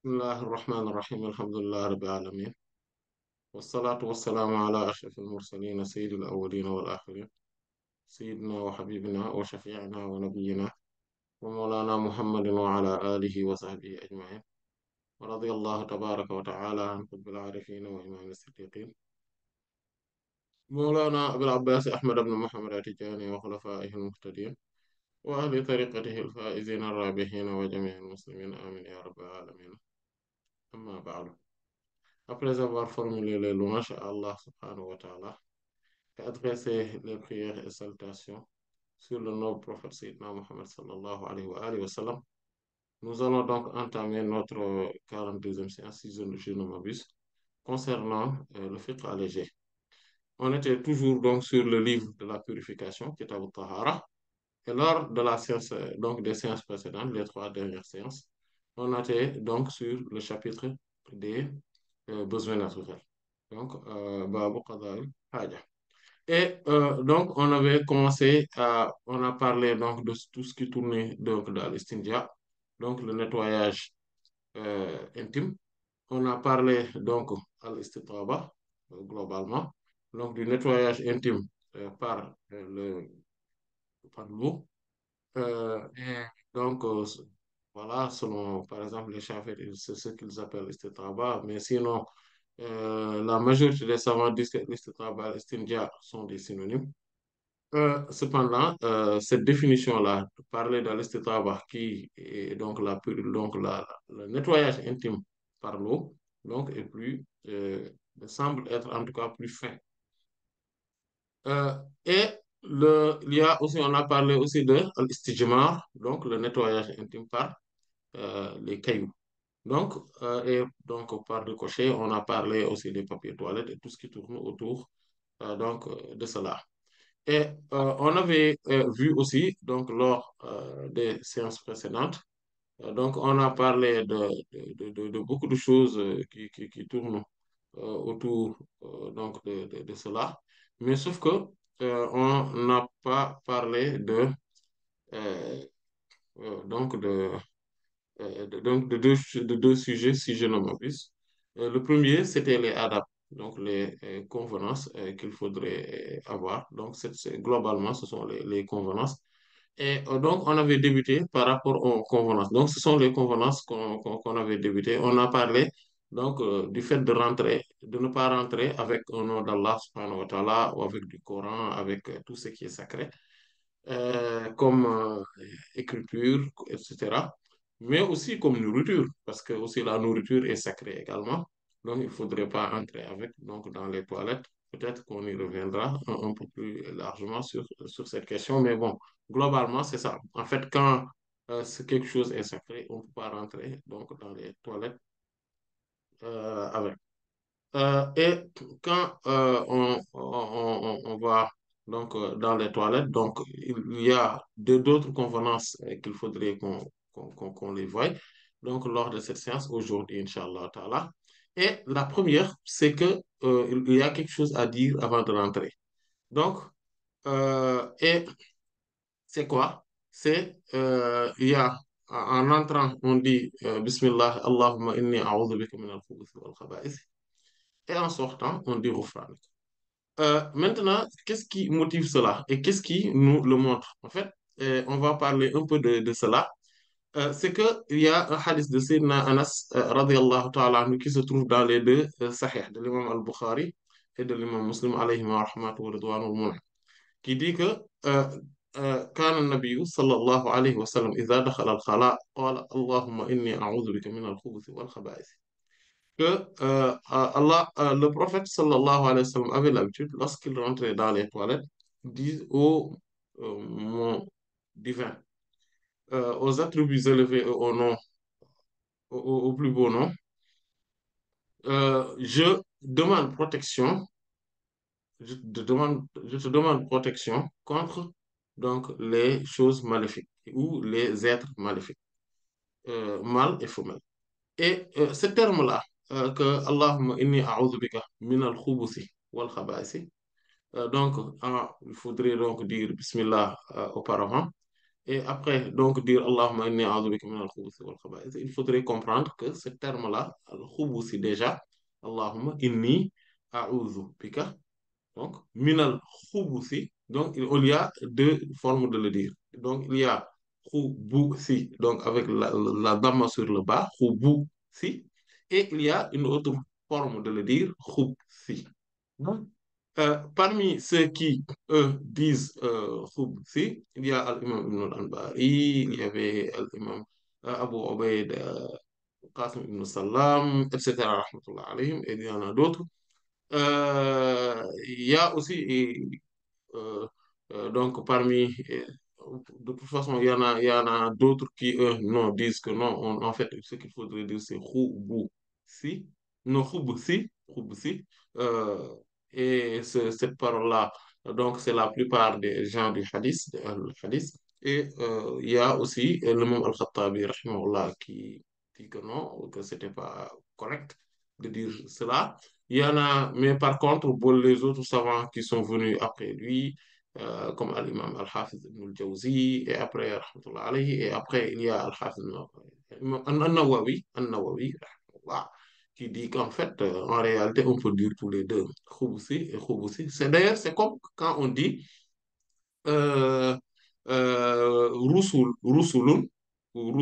Bismillahi rahmaani rahiim alhamdulillahi rabbil aalamiin wassalaatu wassalaamu ala ashrafil mursaliin sayyidil awwaliina wal aaxiriin sayyidinaa wa habiibinaa wa shafii'inaa wa nabiyyinaa wa mawlaanaa muhammadin wa ala aalihi wa sahbihi ajma'iin wa radiyallahu tabaaraka wa ta'aalaa an qutbil aarifiin wa imaami siddiqiin mawlaanaa abil abbaas ahmad ibn muhammad at-tijaani wa xulafaa'ihil muhtadiin wa ahli tariiqatihil faa'iziina ar-raabihiin wa jamii'il muslimiin amiin yaa rabbal aalamiin amma ba'du. Après avoir formulé les louanges à Allah subhanahu wa ta'ala et adressé les prières et salutations sur le noble prophète Sayyidina Muhammad sallallahu alayhi wa sallam, nous allons donc entamer notre 42e séance, si je ne m'abuse, concernant le fiqh allégé. On était toujours donc sur le livre de la purification, Kitab al-Tahara, et lors de la séance, donc des séances précédentes, les trois dernières séances, on était donc sur le chapitre des besoins naturels. Donc, Babu Qada'il Haja. Et donc, on a parlé donc de tout ce qui tournait donc dans l'istinja, donc le nettoyage intime. On a parlé donc à l'istitraba, globalement, donc du nettoyage intime par l'eau. Et donc, voilà, selon, par exemple, les Chafi'ites, c'est ce qu'ils appellent l'istitraba, mais sinon, la majorité des savants disent que l'istitraba et l'istinja sont des synonymes. Cependant, cette définition-là, parler de l'istitraba, qui est donc, le nettoyage intime par l'eau, donc, est semble être en tout cas plus fin. Euh, et il y a aussi, on a parlé aussi de l'istijmar, donc le nettoyage intime par les cailloux. Donc, et donc, par ricochet, on a parlé aussi des papiers toilettes et tout ce qui tourne autour de cela. Et on avait vu aussi, donc, lors des séances précédentes, donc, on a parlé de beaucoup de choses qui tournent autour de cela. Mais sauf que on n'a pas parlé euh, donc de deux sujets, si je ne m'abuse. Le premier, c'était les adab, donc les convenances qu'il faudrait avoir. Donc, globalement, ce sont les convenances. Et donc, on avait débuté par rapport aux convenances. Donc, ce sont les convenances qu'on avait débuté. On a parlé donc du fait de ne pas rentrer avec un nom d'Allah subhanahu wa ta'ala ou avec du Coran, avec tout ce qui est sacré, comme écriture, etc. Mais aussi comme nourriture, parce que aussi la nourriture est sacrée également. Donc, il ne faudrait pas entrer avec donc, dans les toilettes. Peut-être qu'on y reviendra un peu plus largement sur cette question, mais bon, globalement, c'est ça. En fait, quand quelque chose est sacré, on ne peut pas rentrer donc, dans les toilettes avec. Et quand on va donc dans les toilettes, donc il y a d'autres convenances qu'il faudrait qu'on les voie donc lors de cette séance aujourd'hui, Inch'Allah Ta'ala. Et la première, c'est que il y a quelque chose à dire avant de rentrer. Donc, et c'est quoi? Il y a en entrant, on dit Bismillah, Allahumma inni a'udhu bika min al-khubuthi wal khaba'ith. Et en sortant, on dit Ghufranak. Maintenant, qu'est-ce qui motive cela et qu'est-ce qui nous le montre? En fait, on va parler un peu de cela. C'est qu'il y a un hadith de Sayyidina Anas radiallahu ta'ala anhu qui se trouve dans les deux sahih de l'imam al-Bukhari et de l'imam Muslim alayhi wa rahmatu wa ridwanul munah, qui dit que كان النبي صلى الله عليه وسلم إذا دخل الخلاء قال اللهم إني أعوذ بك من الخبث والخبائث. Que le prophète sallallahu alayhi wa sallam avait l'habitude, lorsqu'il rentrait dans les toilettes, dit au mon divin, aux attributs élevés et au nom, au plus beau nom, je demande protection, je te demande protection contre donc les choses maléfiques ou les êtres maléfiques, mâles et femelles. Et ce terme-là, que Allahumma inni a'udhu bika min al-khubuthi wal khaba'isi, donc il faudrait donc dire Bismillah auparavant. et après, donc, dire Allahumma inni a'udhu bika min al-khubuthi wal khaba'ith, il faudrait comprendre que ce terme-là, al-khubuthi déjà, Allahumma inni a'udhu bika, donc, min al-khubuthi, donc, il y a deux formes de le dire. Donc, il y a khubuthi, donc, avec la dhamma sur le bas, khubuthi, et il y a une autre forme de le dire, khubthi. Parmi ceux qui, eux, disent khubthi, il y a l'imam Ibn al-Anbari, il y avait l'imam Abu Ubaid Qasim ibn Salam, etc., rahmatullah alayhim, et il y en a d'autres. Il y a aussi, euh, donc, de toute façon, il y en a d'autres qui, eux, non, disent que non, en fait, ce qu'il faudrait dire, c'est si, non, si, euh, et cette parole-là, donc, c'est la plupart des gens du hadith, hadith. Et il y a aussi le même Al-Khattabi, rahimahullah, qui dit que non, que c'était pas correct de dire cela. Il y en a, mais par contre, pour les autres savants qui sont venus après lui, comme l'imam Al-Hafiz ibn al-Jawzi, et après, rahmatullah alayhi, et après, il y a Al-Hafiz An-Nawawi, rahmatullah, qui dit qu'en fait, en réalité, on peut dire tous les deux, Khubusi et Khubusi. C'est d'ailleurs, c'est comme quand on dit euh, Rusulun, ou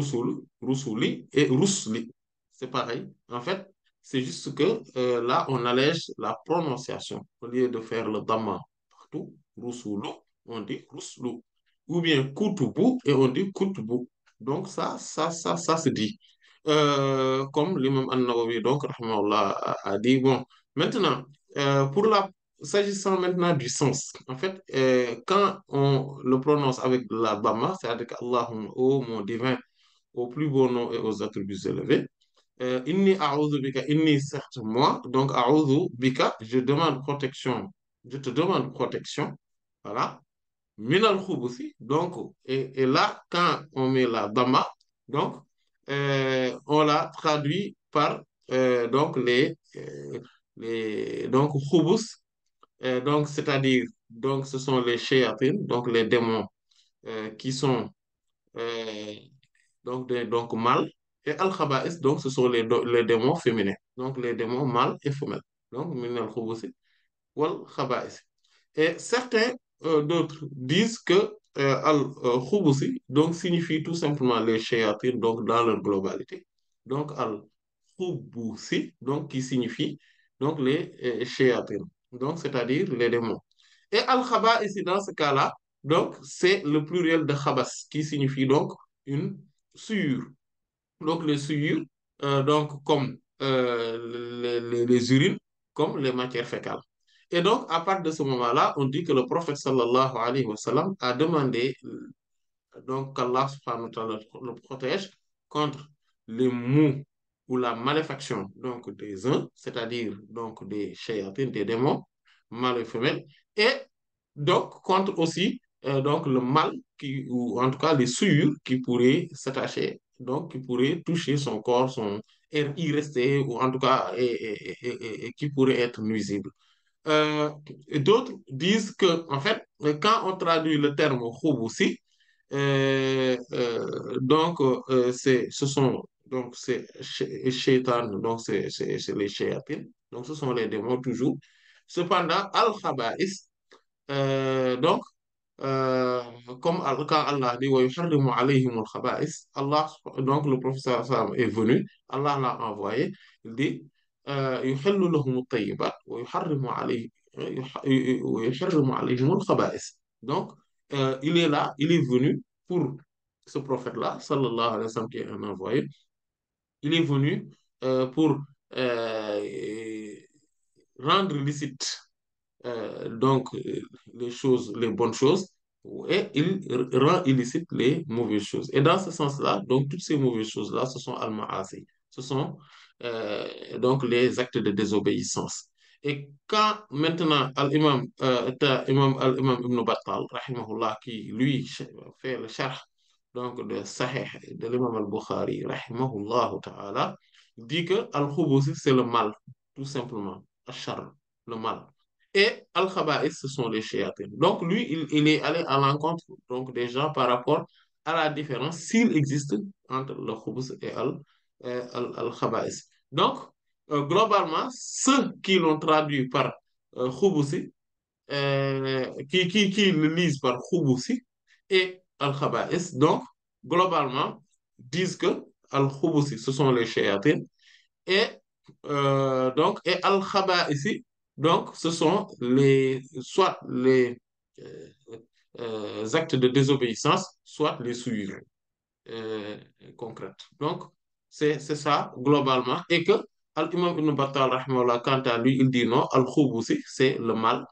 Rusuli et Rusli. C'est pareil. En fait, c'est juste que là, on allège la prononciation. Au lieu de faire le dhamma partout, Rusulu, on dit Ruslu. Ou bien Kutubu et on dit Kutubu. Donc, ça se dit. Comme l'imam An-Nawawi, donc, rahimahullah, a dit, bon, maintenant, pour la s'agissant maintenant du sens, en fait, quand on le prononce avec la Bama, c'est-à-dire qu'Allahumma, ô mon divin, au plus beau nom et aux attributs élevés, inni a'udhu bika, inni certes moi, donc a'udhu bika, je demande protection, je te demande protection, voilà, minal khubuthi, donc, et là, quand on met la Bama, donc, on la traduit par, donc, donc, khubus, donc, c'est-à-dire, donc, ce sont les shayatines, donc les démons qui sont euh, donc mâles, et al-khaba'is, donc ce sont les démons féminins, donc les démons mâles et femelles. Donc, min al-khubuthi wal khaba'is. Et certains d'autres disent que al-khubuthi donc signifie tout simplement les shayatines, donc dans leur globalité. Donc, al-khubuthi, donc qui signifie donc les shayatines, donc c'est-à-dire les démons. Et al-khaba, ici, dans ce cas-là, donc, c'est le pluriel de khabas, qui signifie donc une souillure. Donc, les souillures, donc, comme les urines, comme les matières fécales. Et donc, à partir de ce moment-là, on dit que le prophète sallallahu alayhi wa sallam a demandé donc qu'Allah subhanahu wa ta'ala le protège contre les maux ou la maléfaction donc des uns, c'est-à-dire donc des shayatines, des démons, mâles et femelles, et donc contre aussi donc le mal qui, ou en tout cas les souillures qui pourraient s'attacher, donc qui pourraient toucher son corps, et y rester, ou en tout cas et qui pourraient être nuisibles. Et d'autres disent que, en fait, quand on traduit le terme aussi, donc, ce sont donc c'est shaitan, donc c'est les shayatines, donc ce sont les démons toujours. Cependant, al-khaba'is, donc, euh, comme quand Allah dit wa yuharrimu alayhim al-khaba'is, Allah, donc le prophète sallam est venu, Allah l'a envoyé, il dit yuhillu lahum at-tayyibat wa yuharrimu alayhim wa yuharrimu alayhim al-khaba'is. Donc, il est là, il est venu pour ce prophète-là, sallallahu alayhi wa sallam, qui est un envoyé. Il est venu pour rendre licite donc les choses, les bonnes choses, et il rend illicite les mauvaises choses. Et dans ce sens-là, donc toutes ces mauvaises choses-là, ce sont al-ma'asi. Ce sont donc les actes de désobéissance. Et quand maintenant Imam Al-Imam Ibn Battal, rahimahullah, qui lui fait le charh donc de Sahih de l'imam Al-Bukhari, rahimahullah ta'ala, dit que Al-Khubusi, c'est le mal, tout simplement, Ashar, le mal. Et Al-Khaba'is, ce sont les shayatines. Donc lui, il est allé à l'encontre donc, des gens par rapport à la différence s'il existe entre le khubus et al-khaba'is. Donc, globalement, ceux qui l'ont traduit par khubusi, qui le lisent par khubusi et al-khaba'is, donc, globalement, disent que al-khubusi, ce sont les shayatins, et et al-khaba'isi, donc, ce sont soit les euh, actes de désobéissance, soit les souilles euh, concrètes. Donc, c'est ça, globalement. Et que Al-Imam Ibn Battal, rahimahullah, quant à lui, il dit non, Al-Khubusi, c'est le mal,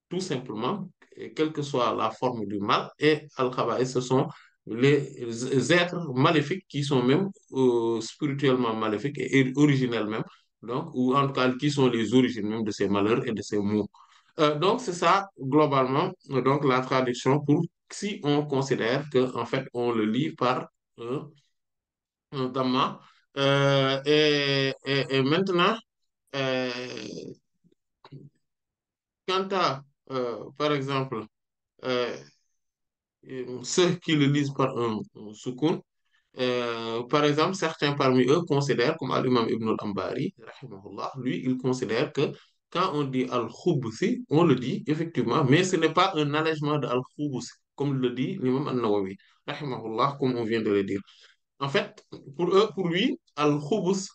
tout simplement, et quelle que soit la forme du mal. Et Al-Khaba'is, ce sont les êtres maléfiques qui sont même spirituellement maléfiques et originels même. Donc, ou en tout cas, qui sont les origines même de ces malheurs et de ces maux. Donc, c'est ça, globalement, donc la traduction pour si on considère que en fait, on le lit par un, un dhamma. Et maintenant, euh, quant à, par exemple, euh, ceux qui le lisent par un soukoun, par exemple, certains parmi eux considèrent, comme Al-Imam Ibn al-Ambari, rahimahullah, lui, il considère que quand on dit al-khubsi, on le dit effectivement, mais ce n'est pas un allègement de al-khubus, comme le dit l'imam al-Nawawi, rahimahullah, comme on vient de le dire. En fait, pour eux, pour lui, al-khubsi,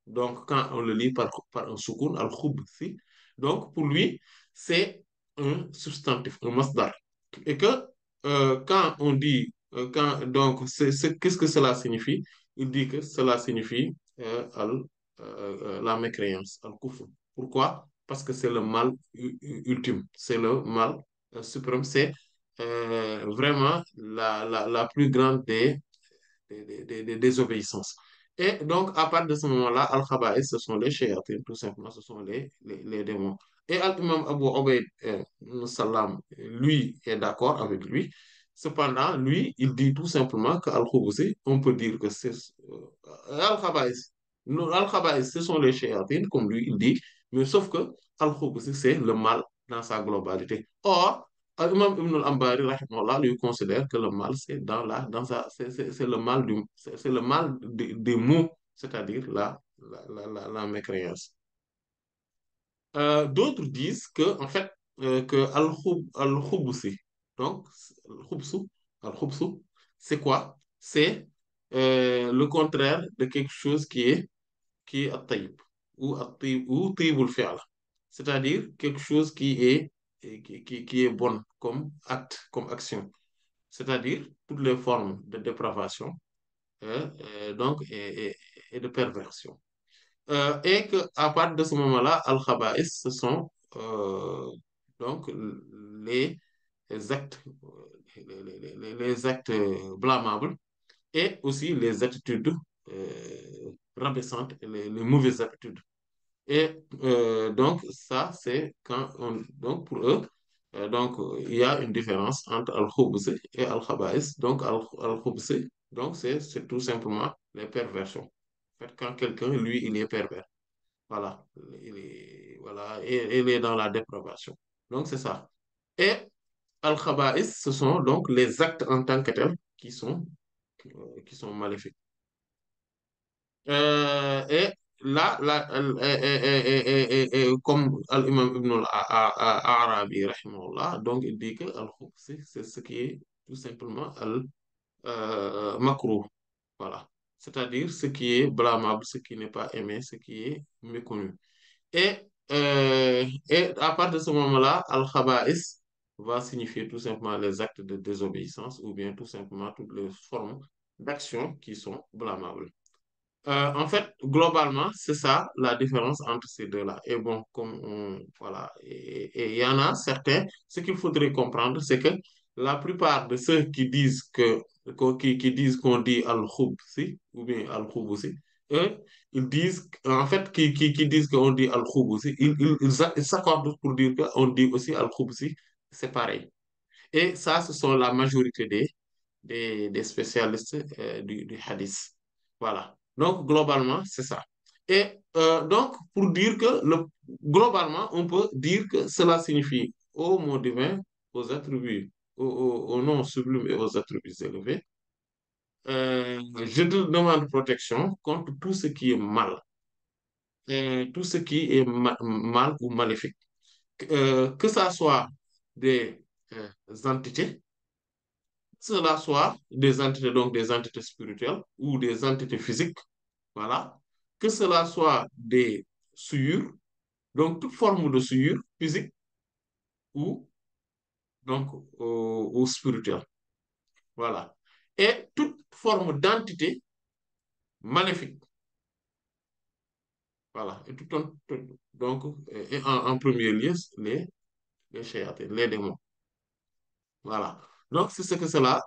donc quand on le lit par un soukoun, al-khubsi, donc pour lui, c'est un substantif, un masdar. Et que quand on dit, qu'est-ce que cela signifie? Il dit que cela signifie la mécréance, al-kufr. Pourquoi? Parce que c'est le mal ultime, c'est le mal suprême, c'est vraiment la plus grande des désobéissances. Et donc, à partir de ce moment-là, Al-Khaba'is, ce sont les shayatins, tout simplement, ce sont les démons. Et Al-Imam Abu Ubaid Salam, lui, est d'accord avec lui. Cependant, lui, il dit tout simplement qu'Al-Khubusi, on peut dire que c'est Al-Khaba'is. Al-Khaba'is, ce sont les shayatins, comme lui, il dit, mais sauf que Al-Khubusi, c'est le mal dans sa globalité. Or, Imam Ibn al-Ambari, rahimahullah, lui considère que le mal, c'est c'est le mal c'est le mal des mots, c'est-à-dire la mécréance. D'autres disent que, en fait, que al-khubsi, donc, al-khubsu, al-khubsu, c'est quoi? C'est le contraire de quelque chose qui est at-tayyib, ou tayyibul fi'l, c'est-à-dire quelque chose qui est bon comme acte, comme action, c'est-à-dire toutes les formes de dépravation donc, et de perversion. Et qu'à partir de ce moment-là, al-khaba'is, ce sont donc les actes, les actes blâmables et aussi les attitudes rabaissantes, les mauvaises attitudes. Et donc, ça, c'est donc, pour eux, il y a une différence entre Al-Khubzi et Al-Khaba'is. Donc, Al-Khubzi, donc, c'est tout simplement les perversions. En fait, quand quelqu'un, lui, il est pervers. Voilà. Voilà, et il est dans la dépravation. Donc, c'est ça. Et Al-Khaba'is, ce sont donc les actes en tant que tels qui sont maléfiques. Et là, comme Al-Imam Ibn al-Arabi, rahimahullah, donc il dit que al-khubth, c'est ce qui est tout simplement al-makruh. Voilà. C'est-à-dire ce qui est blâmable, ce qui n'est pas aimé, ce qui est méconnu. Et à partir de ce moment-là, al-khaba'is va signifier tout simplement les actes de désobéissance ou bien tout simplement toutes les formes d'action qui sont blâmables. En fait, globalement, c'est ça la différence entre ces deux-là. Et bon, voilà, et il y en a certains, ce qu'il faudrait comprendre, c'est que la plupart de ceux qui disent qui disent qu'on dit al-khubsi ou bien al-khubusi, eux, ils disent, en fait, qui disent qu'on dit al-khubusi, ils s'accordent pour dire qu'on dit aussi al-khubsi, c'est pareil. Et ça, ce sont la majorité des spécialistes du hadith. Voilà. Donc, globalement, c'est ça. Et donc, pour dire que, globalement, on peut dire que cela signifie au mot divin, aux attributs, au nom sublime et aux attributs élevés, je te demande protection contre tout ce qui est mal, tout ce qui est mal ou maléfique. Que ça soit des entités, cela soit des entités, donc des entités spirituelles ou des entités physiques, voilà. Que cela soit des souillures, donc toute forme de souillure physique ou donc ou spirituelle, voilà. Et toute forme d'entité maléfique, voilà. Et donc, et en premier lieu, les shayatins, les démons. Voilà. Donc, c'est ce que cela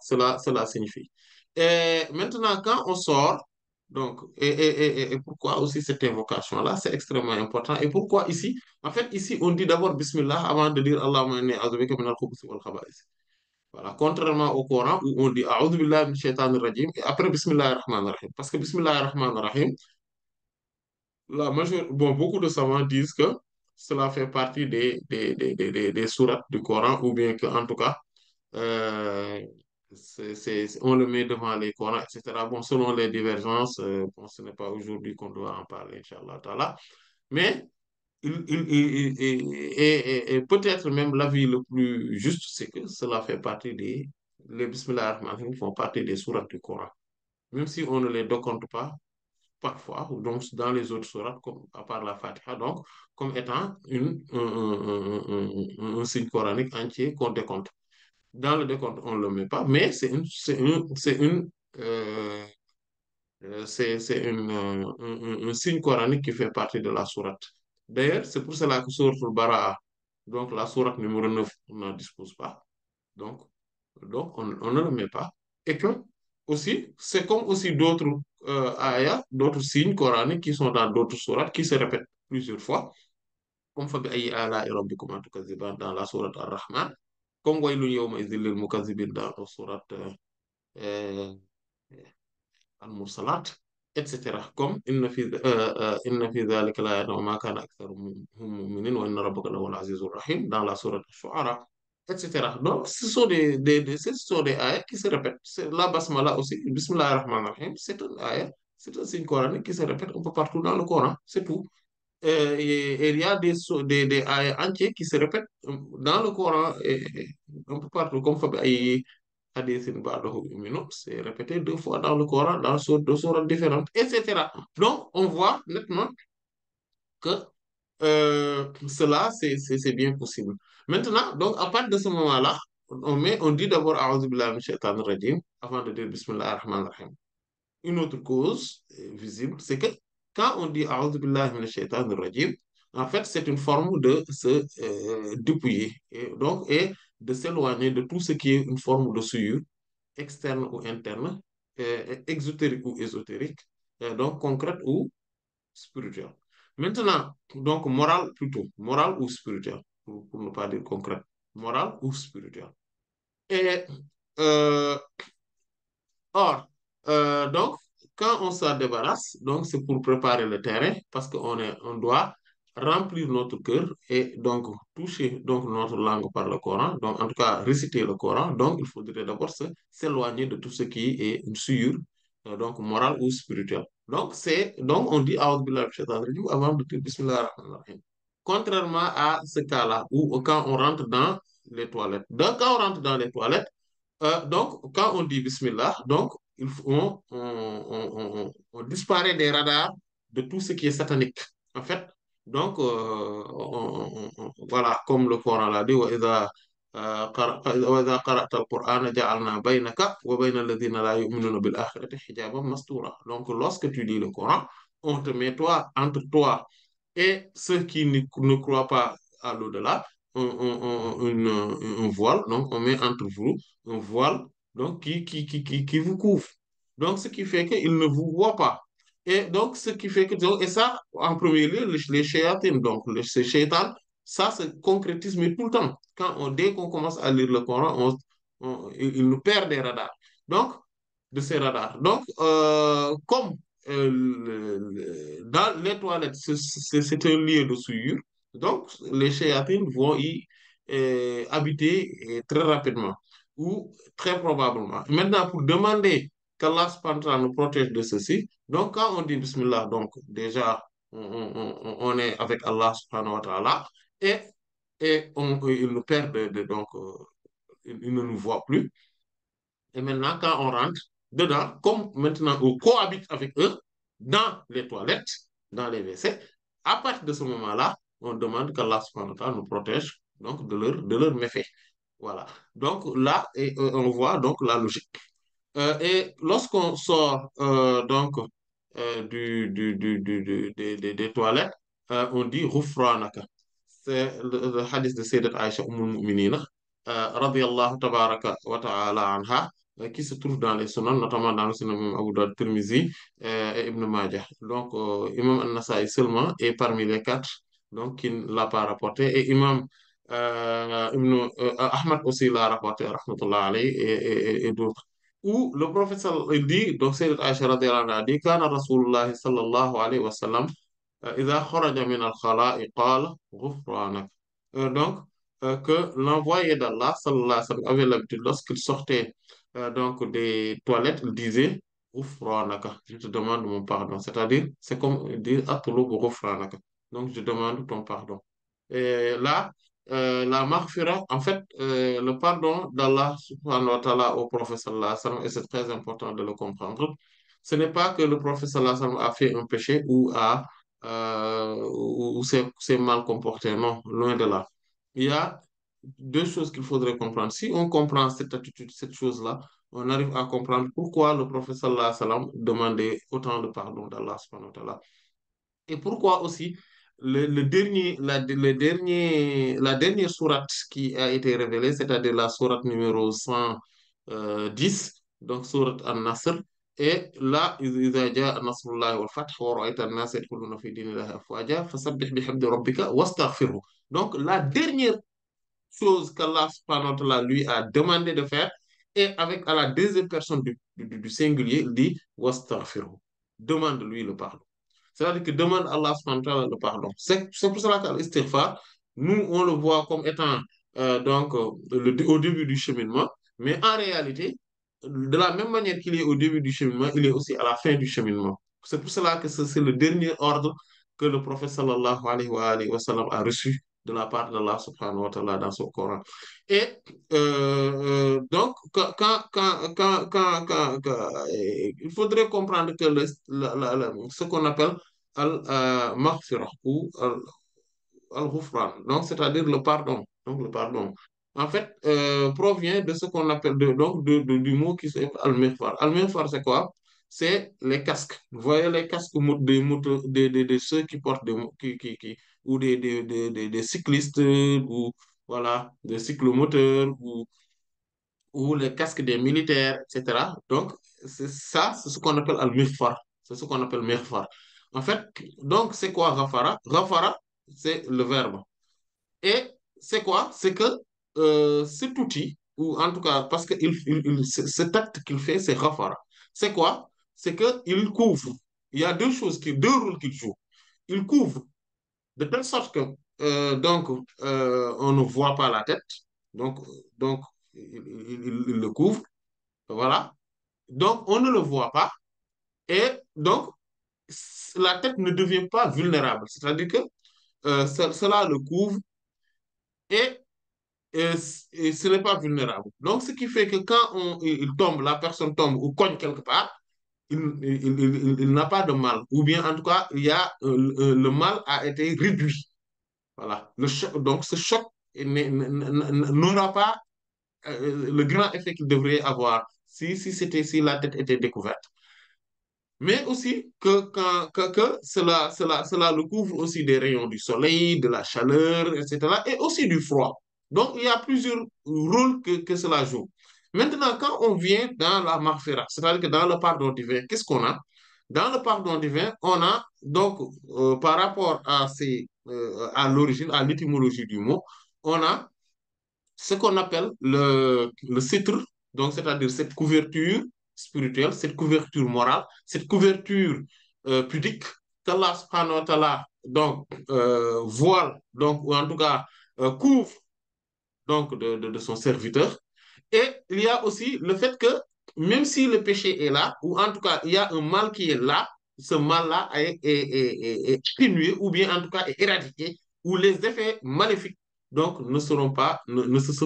signifie. Et maintenant, quand on sort, donc, et pourquoi aussi cette invocation-là, c'est extrêmement important. Et pourquoi ici, en fait, ici, on dit d'abord Bismillah avant de dire Allahumma inni a'udhu minal khubuthi wal khaba'ith. Voilà. Contrairement au Coran où on dit A'udhu billahi minash shaitanir rajim et après Bismillahir rahmanir rahim. Parce que Bismillahir rahmanir rahim, bon, beaucoup de savants disent que cela fait partie des sourates du Coran ou bien que, en tout cas, euh, on le met devant les Corans, etc. Bon, selon les divergences, bon, ce n'est pas aujourd'hui qu'on doit en parler, Inch'Allah Ta'ala. Mais et peut-être même l'avis le plus juste, c'est que cela fait partie les Bismillah ar-Rahman ar-Rahim font partie des sourates du Coran. Même si on ne les décompte pas parfois, ou donc dans les autres sourates, comme, à part la Fatiha, donc comme étant un signe coranique entier qu'on décompte. Dans le décompte, on ne le met pas, mais euh, un signe coranique qui fait partie de la sourate. D'ailleurs, c'est pour cela que sourate al-Bara'a, donc la sourate numéro 9, on n'en dispose pas. Donc, on ne le met pas. Et que, aussi, c'est comme aussi d'autres ayats, d'autres signes coraniques qui sont dans d'autres sourates, qui se répètent plusieurs fois, comme Fabi ala rabbikuma tukazziban dans la sourate Ar-Rahman, comme Waylun yawma idhil lil mukazzibin dans la sourate euh, al-Mursalat, etc. Comme inna fi dhalika la'ayatan wa ma kana aktharuhum mu'minin wa inna rabbaka lahu al-azizur rahim dans la sourate Ash-Shu'ara, etc. Donc, ce sont des ayats qui se répètent. La basmala aussi, Bismillahir Rahmanir Rahim, c'est un ayat, c'est un signe coranique qui se répète un peu partout dans le Coran, c'est tout. Et il y a des ayats entiers qui se répètent dans le Coran et un peu partout, comme Fabi hadithin ba'dahu yu'minu, c'est répété deux fois dans le Coran, dans deux sourates différentes, etc. Donc, on voit nettement que cela, c'est bien possible. Maintenant, donc, à partir de ce moment-là, on dit d'abord A'udhu billahi minash shaitanir rajim avant de dire Bismillahir rahmanir rahim. Une autre cause visible, c'est que quand on dit A'udhu billahi minash shaitanir rajim, en fait, c'est une forme de se dépouiller et de s'éloigner de tout ce qui est une forme de souillure externe ou interne, exotérique ou ésotérique, donc concrète ou spirituelle. Maintenant, donc morale plutôt, morale ou spirituelle, pour ne pas dire concrète, morale ou spirituelle. Et euh, or, donc, quand on s'en débarrasse, donc c'est pour préparer le terrain, parce on doit remplir notre cœur et donc toucher donc notre langue par le Coran, donc en tout cas réciter le Coran. Donc, il faudrait d'abord s'éloigner de tout ce qui est une souillure, donc morale ou spirituelle. Donc on dit A'udhu billahi minash shaitanir rajim avant de dire Bismillahir rahmanir rahim. Contrairement à ce cas-là, où quand on rentre dans les toilettes. Donc, quand on rentre dans les toilettes, donc, quand on dit Bismillah, donc, on disparaît des radars de tout ce qui est satanique. En fait, donc, voilà, comme le Coran l'a dit, وَإِذَا قَرَأْتَ الْقُرْآنَ جَعَلْنَا بَيْنَكَ وَبَيْنَ الَّذِينَ لَا يُؤْمِنُونَ بِالْآخِرَةِ حِجَابًا مَسْتُورًا. Donc, lorsque tu lis le Coran, on te met entre toi et ceux qui ne croient pas à l'au-delà, un voile, donc on met entre vous un voile donc qui vous couvre. Donc, ce qui fait qu'ils ne vous voient pas. Et donc, ce qui fait que, et ça, en premier lieu, les shayatins, donc ces shaitans, ça se concrétise mais tout le temps. Dès qu'on commence à lire le Coran, il nous perd des radars. Donc, de ces radars. Donc, comme dans les toilettes, c'est un lieu de souillure, donc les shayatins vont y habiter très rapidement. ou très probablement. Maintenant, pour demander qu'Allah subhanahu wa ta'ala nous protège de ceci, donc quand on dit Bismillah, donc déjà, on est avec Allah subhanahu wa ta'ala et, il nous perd donc, il ne nous voit plus. Et maintenant, quand on rentre dedans, comme maintenant on cohabite avec eux dans les toilettes, dans les WC, à partir de ce moment-là, on demande qu'Allah subhanahu wa ta'ala nous protège donc de leur méfait. Voilà. Donc là, on voit donc la logique. Et lorsqu'on sort donc des toilettes, on dit Ghufranaka. C'est le hadith de Sayyidat Aïcha Mu'minina, radiyallahu tabaraka wa ta'ala anha, qui se trouve dans les Sunan, notamment dans le Sunan Imam Abu Dawud, Tirmizi et Ibn Majah. Donc, Imam An-Nasa'i seulement est parmi les quatre, donc qui ne l'a pas rapporté. Et Imam Ahmad aussi l'a rapporté, rahmatullah alayhi, et d'autres. Où le prophète il dit, donc Sayyidat Aïcha radiyallahu anha dit, Kana Rasulullah sallallahu alayhi wa sallam, إذا خرج من الخلاء قال غفرانك. Donc, que l'envoyé d'Allah, sallallahu alayhi wa sallam, avait l'habitude, lorsqu'il sortait donc des toilettes, il disait Ghufranaka, je te demande mon pardon. C'est-à-dire, c'est comme dire Atlubu ghufranaka. Donc, je demande ton pardon. Et là, la maghfira, en fait, le pardon d'Allah subhanahu wa ta'ala au prophète sallallahu alayhi wa sallam, et c'est très important de le comprendre, ce n'est pas que le prophète sallallahu alayhi wa sallam a fait un péché ou s'est mal comporté. Non, loin de là. Il y a deux choses qu'il faudrait comprendre. Si on comprend cette attitude, cette chose-là, on arrive à comprendre pourquoi le prophète sallallahu alayhi wa sallam demandait autant de pardon d'Allah subhanahu wa ta'ala. Et pourquoi aussi la dernière sourate qui a été révélée, c'est-à-dire la sourate numéro 110, donc sourate An-Nasr, et là, إذا جاء نصر الله والفتح ورأيت الناس يدخلون في دين الله أفواجا فسبح بحمد ربك واستغفره. Donc, la dernière chose qu'Allah subhanahu wa ta'ala lui a demandé de faire, et avec à la deuxième personne du singulier, il dit wastaghfirhu. Demande-lui le pardon. C'est-à-dire que demande à Allah subhanahu wa ta'ala le pardon. C'est pour cela que l'istighfar, nous, on le voit comme étant donc au début du cheminement, mais en réalité, de la même manière qu'il est au début du cheminement, il est aussi à la fin du cheminement. C'est pour cela que c'est le dernier ordre que le prophète sallallahu alayhi wa sallam a reçu de la part d'Allah subhanahu wa ta'ala dans son Coran. Et donc, il faudrait comprendre que ce qu'on appelle al-maghfirah ou al-ghufran, donc c'est-à-dire le pardon. Donc, le pardon, en fait, provient de ce qu'on appelle donc du mot qui s'appelle al-mighfar. Al-mighfar, c'est quoi? C'est les casques. Vous voyez les casques de ceux qui portent ou des cyclistes ou voilà, des cyclomoteurs ou les casques des militaires, etc. Donc, c'est ce qu'on appelle al-mighfar. C'est ce qu'on appelle mighfar. En fait, donc, c'est quoi ghafara? Ghafara, c'est le verbe. Et c'est quoi? C'est que cet outil, ou en tout cas, parce que cet acte qu'il fait, c'est ghafara. C'est quoi? C'est qu'il couvre. Il y a deux rôles qu'il joue. Il couvre de telle sorte que donc on ne voit pas la tête. Donc, donc il le couvre. Voilà. Donc, on ne le voit pas. Et donc, la tête ne devient pas vulnérable. C'est-à-dire que cela le couvre et, et, et ce n'est pas vulnérable. Donc, ce qui fait que quand il tombe, la personne tombe ou cogne quelque part, il n'a pas de mal. Ou bien, en tout cas, le mal a été réduit. Voilà. Donc, ce choc n'aura pas le grand effet qu'il devrait avoir si la tête était découverte. Mais aussi que cela le couvre aussi des rayons du soleil, de la chaleur, etc. Et aussi du froid. Donc, il y a plusieurs rôles que cela joue. Maintenant, quand on vient dans la maghfira, c'est-à-dire que dans le pardon divin, qu'est-ce qu'on a? Dans le pardon divin, on a donc, par rapport à l'origine, à l'étymologie du mot, on a ce qu'on appelle le citra, donc c'est-à-dire cette couverture spirituelle, cette couverture morale, cette couverture pudique qu'Allah subhanahu wa ta'ala donc voile, donc, ou en tout cas couvre donc de son serviteur. Et il y a aussi le fait que même si le péché est là, ou en tout cas il y a un mal qui est là, ce mal-là est atténué ou bien en tout cas est éradiqué, où les effets maléfiques donc ne se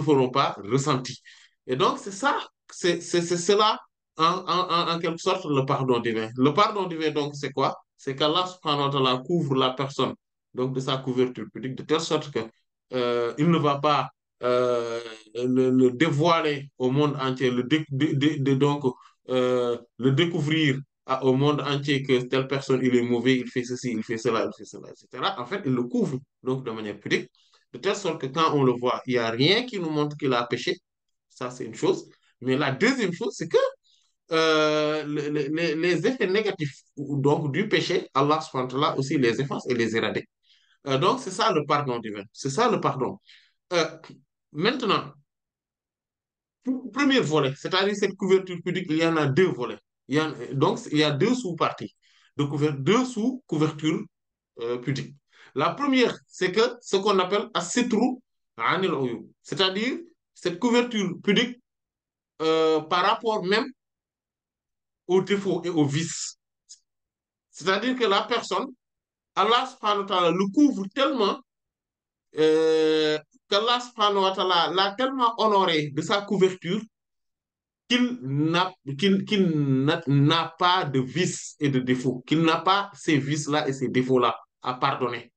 feront pas ressentis. Et donc c'est ça, c'est cela en quelque sorte le pardon divin. Le pardon divin donc c'est quoi? C'est qu'Allah subhanahu wa ta'ala couvre la personne donc de sa couverture publique de telle sorte que il ne va pas euh, le dévoiler au monde entier, donc le découvrir au monde entier que telle personne, il est mauvais, il fait ceci, il fait cela, etc. En fait, il le couvre donc de manière publique, de telle sorte que quand on le voit, il n'y a rien qui nous montre qu'il a péché. Ça, c'est une chose. Mais la deuxième chose, c'est que les effets négatifs donc, du péché, Allah subhanahu wa ta'ala aussi les efface et les éradique. Donc, c'est ça le pardon divin. C'est ça le pardon. Euh, Maintenant, premier volet, c'est-à-dire cette couverture pudique, il y en a deux volets. Donc, il y a deux sous-parties, deux sous-couvertures pudiques. La première, c'est que ce qu'on appelle as-sitru anil uyub, c'est-à-dire cette couverture pudique par rapport même aux défauts et aux vices. C'est-à-dire que la personne, Allah subhanahu wa ta'ala le couvre tellement euh, qu'Allah subhanahu wa ta'ala l'a tellement honoré de sa couverture qu'il n'a pas de vices et de défauts, qu'il n'a pas ces vices-là et ces défauts-là à pardonner.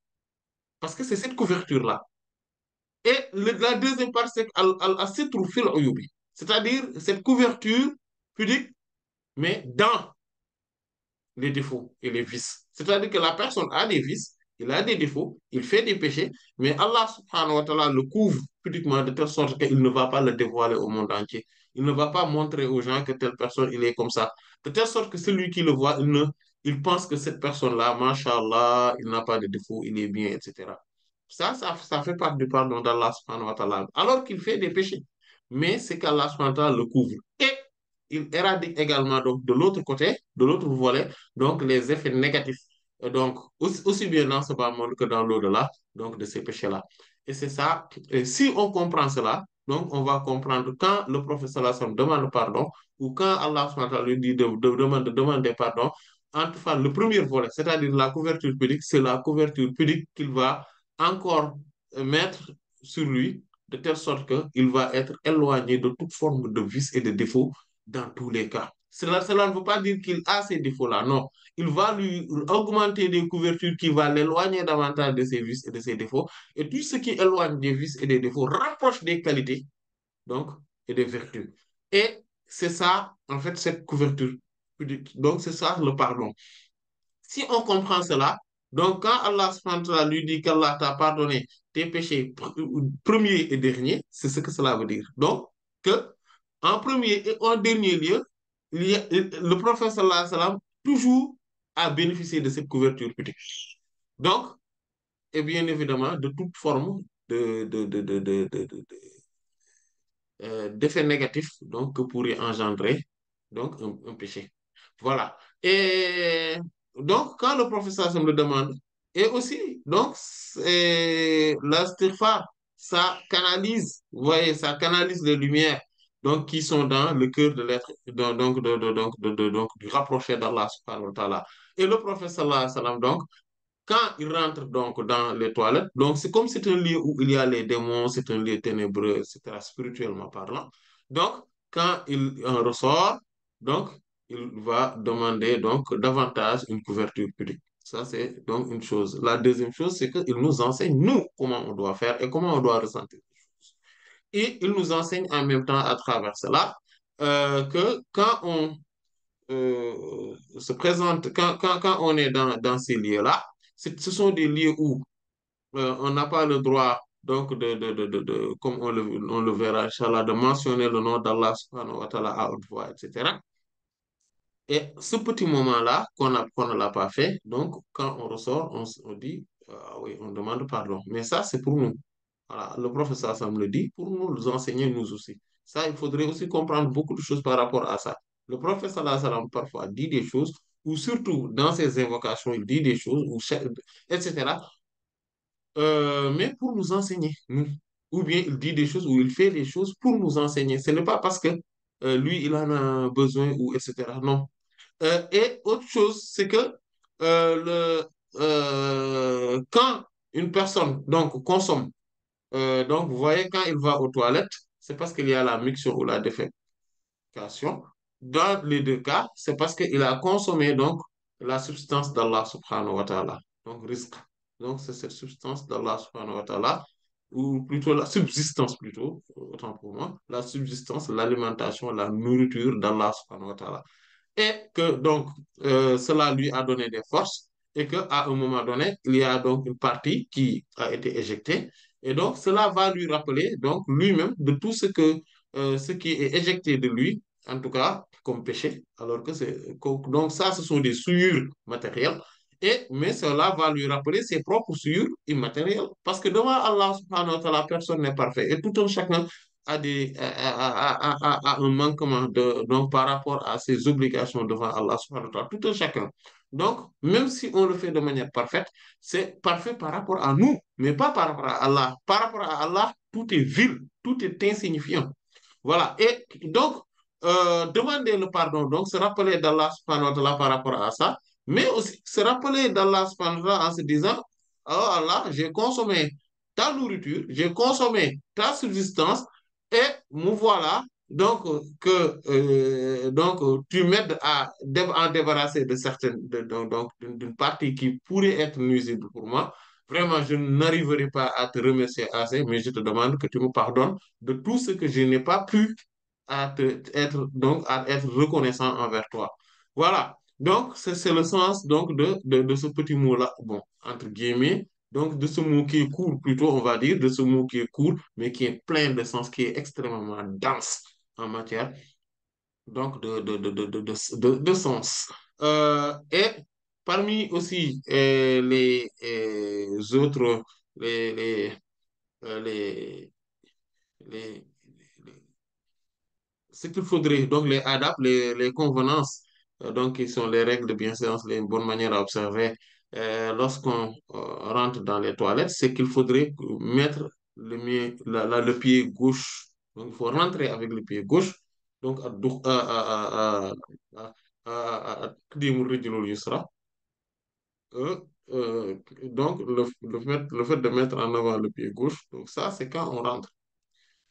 Parce que c'est cette couverture-là. Et la deuxième part, c'est al-sitru fil uyubi, c'est-à-dire cette couverture pudique, mais dans les défauts et les vices. C'est-à-dire que la personne a des vices, il a des défauts, il fait des péchés, mais Allah subhanahu wa ta'ala le couvre publiquement de telle sorte qu'il ne va pas le dévoiler au monde entier. Il ne va pas montrer aux gens que telle personne, il est comme ça. De telle sorte que celui qui le voit, il pense que cette personne-là, mashallah, il n'a pas de défauts, il est bien, etc. Ça fait partie du pardon d'Allah subhanahu wa ta'ala. Alors qu'il fait des péchés. Mais c'est qu'Allah subhanahu wa ta'ala le couvre. Et il éradique également donc de l'autre côté, de l'autre volet, donc les effets négatifs. Donc, aussi bien dans ce bas monde que dans l'au-delà, donc de ces péchés-là. Et c'est ça. Et si on comprend cela, donc on va comprendre quand le professeur Lasson demande pardon ou quand Allah subhanahu wa ta'ala lui dit de demander pardon. En tout cas, le premier volet, c'est-à-dire la couverture pudique, c'est la couverture pudique qu'il va encore mettre sur lui, de telle sorte qu'il va être éloigné de toute forme de vice et de défaut dans tous les cas. Cela ne veut pas dire qu'il a ces défauts-là, non. Il va lui augmenter des couvertures qui vont l'éloigner davantage de ses vices et de ses défauts. Et tout ce qui éloigne des vices et des défauts rapproche des qualités donc, et des vertus. Et c'est ça, en fait, cette couverture. Donc, c'est ça le pardon. Si on comprend cela, donc quand Allah subhanahu wa ta'ala lui dit qu'Allah t'a pardonné tes péchés premier et dernier, c'est ce que cela veut dire. Donc, que en premier et en dernier lieu, le prophète sallallahu alayhi wa sallam toujours a bénéficié de cette couverture pudique. Donc, et bien évidemment, de toute forme d'effets négatifs donc, que pourrait engendrer donc, un péché. Voilà. Et donc, quand le professeur me le demande, et aussi, donc, la stirfa, ça canalise, vous voyez, ça canalise les lumières donc, qui sont dans le cœur de l'être, donc, du rapproché d'Allah subhanahu wa ta'ala. Et le professeur, donc, quand il rentre donc dans les toilettes, donc c'est comme c'est un lieu où il y a les démons, c'est un lieu ténébreux, etc., spirituellement parlant. Donc, quand il en ressort, donc, il va demander donc davantage une couverture publique. Ça, c'est donc une chose. La deuxième chose, c'est qu'il nous enseigne, nous, comment on doit faire et comment on doit ressentir les choses. Et il nous enseigne en même temps à travers cela que quand on se présente, quand on est dans ces lieux-là, ce sont des lieux où on n'a pas le droit, donc, comme on le verra, Inch'Allah, de mentionner le nom d'Allah subhanahu wa ta'ala à haute voix, etc. Et ce petit moment-là, qu'on ne l'a pas fait, donc, quand on ressort, on dit, ah oui, on demande pardon. Mais ça, c'est pour nous. Voilà, le professeur Sam le dit, pour nous enseigner, nous aussi. Ça, il faudrait aussi comprendre beaucoup de choses par rapport à ça. Le professeur Sallam parfois dit des choses, ou surtout dans ses invocations, il dit des choses, etc. Mais pour nous enseigner, nous. ou bien il dit des choses ou il fait des choses pour nous enseigner. Ce n'est pas parce que lui, il en a besoin ou etc. Non. Et autre chose, c'est que quand une personne donc consomme, donc vous voyez, quand il va aux toilettes, c'est parce qu'il y a la mixture ou la défection. Dans les deux cas, c'est parce qu'il a consommé donc la substance d'Allah subhanahu wa ta'ala. Donc, risque. Donc, c'est cette substance d'Allah subhanahu wa ta'ala, ou plutôt la subsistance, plutôt, autant pour moi, la subsistance, l'alimentation, la nourriture d'Allah subhanahu wa ta'ala et que donc cela lui a donné des forces et qu'à un moment donné, il y a donc une partie qui a été éjectée et donc cela va lui rappeler donc lui-même de tout ce qui est éjecté de lui, en tout cas comme péché, alors que donc ça ce sont des souillures matérielles et mais cela va lui rappeler ses propres souillures immatérielles parce que devant Allah subhanahu wa ta'ala personne n'est parfait et tout un chacun a un manquement donc par rapport à ses obligations devant Allah subhanahu wa ta'ala, tout un chacun. Donc, même si on le fait de manière parfaite, c'est parfait par rapport à nous, mais pas par rapport à Allah. Par rapport à Allah, tout est vil, tout est insignifiant. Voilà. Et donc, demander le pardon, donc se rappeler d'Allah subhanahu wa ta'ala par rapport à ça, mais aussi se rappeler d'Allah subhanahu wa ta'ala en se disant, oh Allah, j'ai consommé ta nourriture, j'ai consommé ta subsistance, et me voilà donc tu m'aides à en débarrasser de certaines donc d'une partie qui pourrait être nuisible pour moi. Vraiment, je n'arriverai pas à te remercier assez, mais je te demande que tu me pardonnes de tout ce que je n'ai pas pu à être reconnaissant envers toi. Voilà. Donc, c'est le sens donc de ce petit mot-là, bon, entre guillemets, donc de ce mot qui est court, plutôt, on va dire, de ce mot qui est court, mais qui est plein de sens, qui est extrêmement dense en matière donc de sens. Et parmi aussi les autres, les, les, les, les, ce qu'il faudrait, donc les adaptes, les convenances, donc qui sont les règles de bienséance, les bonnes manières à observer lorsqu'on rentre dans les toilettes, c'est qu'il faudrait mettre le pied gauche. Donc il faut rentrer avec le pied gauche. Donc تقديم الرجل اليسرى. Euh, donc le fait de mettre en avant le pied gauche, donc ça c'est quand on rentre.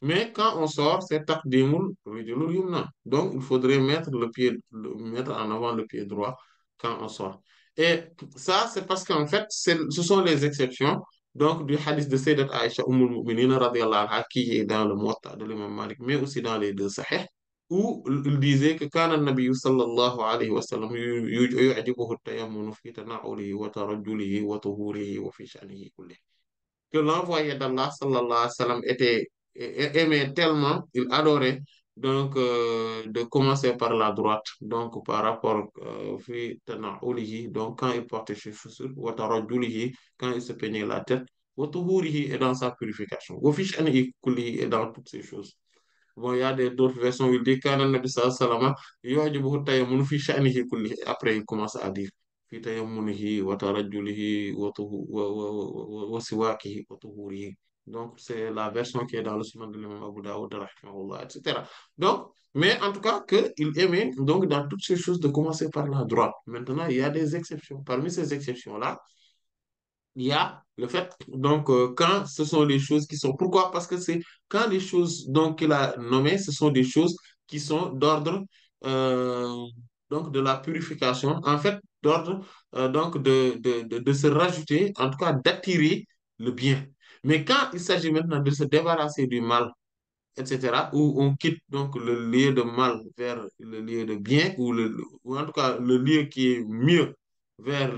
Mais quand on sort, c'est taqdimul rijlul yumna. Donc, il faudrait mettre en avant le pied droit quand on sort. Et ça, c'est parce qu'en fait, ce sont les exceptions donc du hadith de Sayyidat Aisha Mu'minin radiyallahu anha qui est dans le Muwatta de l'imam Malik, mais aussi dans les deux Sahih, où il disait que kana an-nabiy sallallahu alayhi wa sallam yu'jibuhu at-tayammunu fi tana'ulihi wa tarajjulihi wa tuhurihi wa fi sha'nihi kullihi que l'envoyé d'Allah, sallallahu alayhi wa sallam, aimait tellement, il adorait donc de commencer par la droite, donc par rapport fi tana'ulihi, donc quand il portait ses chaussures, wa tarajjulihi, quand il se peignait la tête, wa tuhurihi et dans sa purification, wa fi sha'nihi kullihi et dans toutes ces choses. Bon, il y a d'autres versions où il dit Kana Nabi sallallahu alayhi wa sallam yu'jibuhu tayammunu fi sha'nihi kullihi. Après, il commence à dire fi tayammunihi wa tarajjulihi wa siwakihi wa tuhurihi. Donc, c'est la version qui est dans le Sunan de l'imam Abu Dawud, rahimahullah, etc. Donc, mais en tout cas, qu'il aimait, donc, dans toutes ces choses, de commencer par la droite. Maintenant, il y a des exceptions. Parmi ces exceptions-là, il y a le fait, donc, quand ce sont les choses qui sont... Pourquoi? Parce que c'est quand les choses donc qu'il a nommées, ce sont des choses qui sont d'ordre euh, donc de la purification, en fait, d'ordre donc de se rajouter, en tout cas d'attirer le bien. Mais quand il s'agit maintenant de se débarrasser du mal, etc., où on quitte donc le lieu de mal vers le lieu de bien, ou en tout cas le lieu qui est mieux vers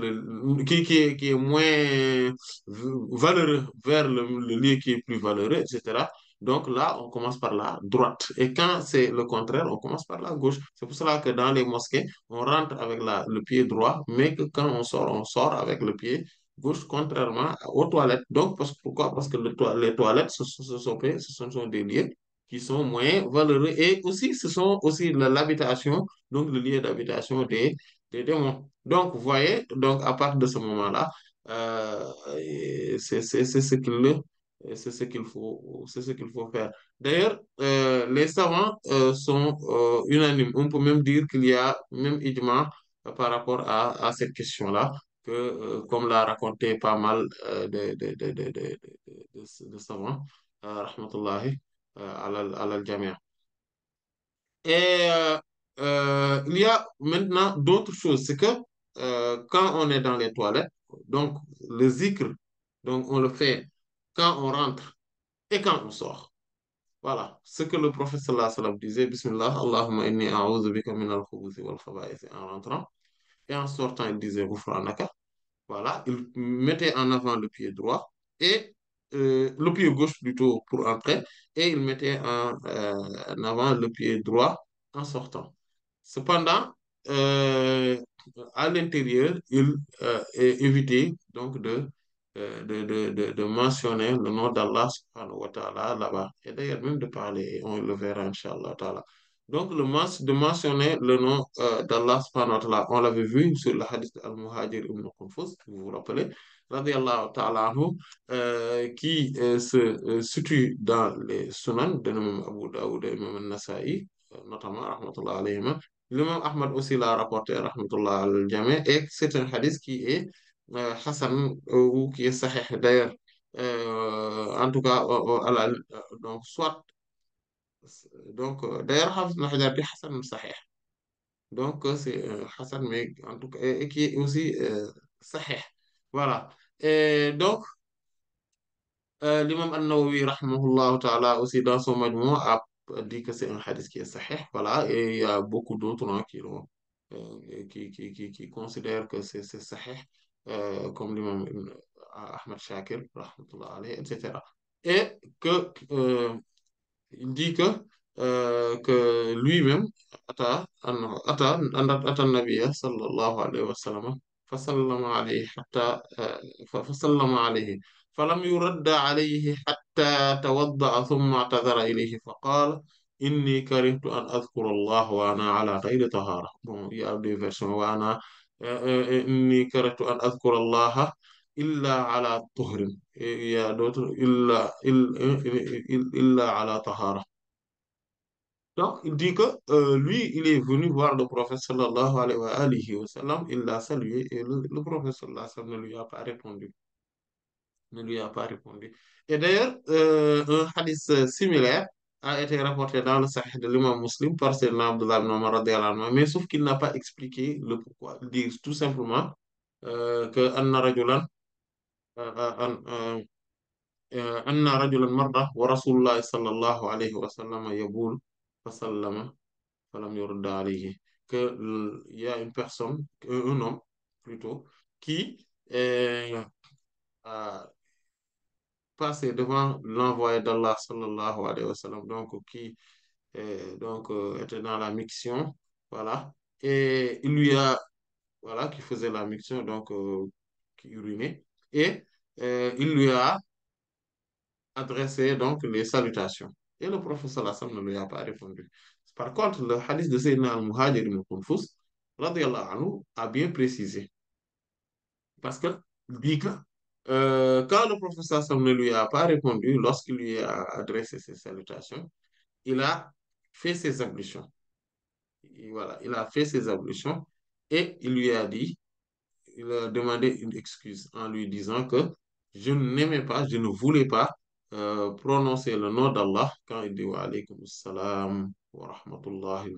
qui est moins valeureux vers le lieu qui est plus valeureux, etc. Donc là, on commence par la droite. Et quand c'est le contraire, on commence par la gauche. C'est pour cela que dans les mosquées, on rentre avec le pied droit, mais que quand on sort avec le pied gauche, contrairement aux toilettes. Donc, pourquoi? Parce que les toilettes, ce sont des lieux qui sont moins valeureux. Et aussi, ce sont aussi l'habitation, donc le lieu d'habitation des démons. Donc, vous voyez, donc à partir de ce moment-là, c'est ce qu'il Et c'est ce qu'il faut faire. D'ailleurs, les savants sont unanimes. On peut même dire qu'il y a même ijma par rapport à cette question-là, que, comme l'a raconté pas mal de savants, rahmatullahi, ala al-jami'. Et il y a maintenant d'autres choses. C'est que quand on est dans les toilettes, donc le zikr, donc on le fait quand on rentre et quand on sort. Voilà, ce que le prophète sallallahu alayhi wa sallam disait, Bismillah, Allahumma inni a'udhu bika min al-khubuthi wal khaba'ith en rentrant. Et en sortant, il disait Ghufranaka. Voilà, il mettait en avant le pied droit et le pied gauche plutôt pour entrer et il mettait en avant le pied droit en sortant. Cependant, euh, à l'intérieur, il évitait donc de mentionner le nom d'Allah subhanahu wa ta'ala là-bas. Et d'ailleurs, même de parler, on le verra, Inch'Allah ta'ala. Donc, de mentionner le nom d'Allah subhanahu wa ta'ala, on l'avait vu sur le hadith Al-Muhajir ibn Qunfus, vous vous rappelez, radiallahu ta'ala anhu, qui se situe dans les sunan de l'imam Abu Dawud et l'imam Nasa'i, notamment, rahmatullah alayhima. L'imam Ahmad aussi l'a rapporté, rahmatullah al-jami', et c'est un hadith qui est Hassan ou qui est sahih d'ailleurs. En tout cas, donc, soit donc, d'ailleurs, Hafiz Ibn Hajar dit Hassan Sahih. Donc, c'est Hassan, mais en tout cas, et qui est aussi Sahih. Voilà. Et donc, l'imam An-Nawawi, rahimahullah ta'ala, aussi dans son majmou, a dit que c'est un hadith qui est Sahih. Voilà. Et il y a beaucoup d'autres hein, qui considèrent que c'est Sahih, comme l'imam Ahmad Shakir, rahmatullah alayhi, etc. Et que il dit que lui-même, أتى النبي صلى الله عليه وسلم فسلم عليه فسلم عليه فلم يرد عليه حتى توضأ ثم اعتذر إليه فقال إني كرهت أن أذكر الله وأنا على غير طهارة. Bon, il y a des versions وأنا إني كرهت أن أذكر الله إلا على طهر. Il y a d'autres إلا على طهارة. Donc, il dit que lui, il est venu voir le prophète sallallahu alayhi wa sallam, il l'a salué et le prophète sallallahu alayhi wa sallam ne lui a pas répondu. Ne lui a pas répondu. Et d'ailleurs, un hadith similaire a été rapporté dans le Sahih de l'imam Muslim par Sayyidina Abdullah ibn Umar radiyallahu anhu, mais sauf qu'il n'a pas expliqué le pourquoi. Il dit tout simplement que anna rajulan anna rajulan marra wa rasulullah sallallahu alayhi wa sallam yabul fa sallama falam yurda alayhi, que il y a une personne, un homme plutôt, qui a passé devant l'envoyé d'Allah sallallahu alayhi wa sallam, donc qui donc était dans la miction, voilà, et il lui a, voilà, qui faisait la miction, donc qui urinait, et il lui a adressé donc les salutations. Et le professeur Hassan ne lui a pas répondu. Par contre, le hadith de Sayyidina al-Muhajir ibn Qunfus, radiallahu anhu, a bien précisé. Parce que, il dit que quand le professeur Hassan ne lui a pas répondu, lorsqu'il lui a adressé ses salutations, il a fait ses ablutions. Et voilà, il a fait ses ablutions et il lui a dit, il a demandé une excuse en lui disant que je n'aimais pas, je ne voulais pas prononcer le nom d'Allah quand il dit wa alaykum salam wa rahmatullahi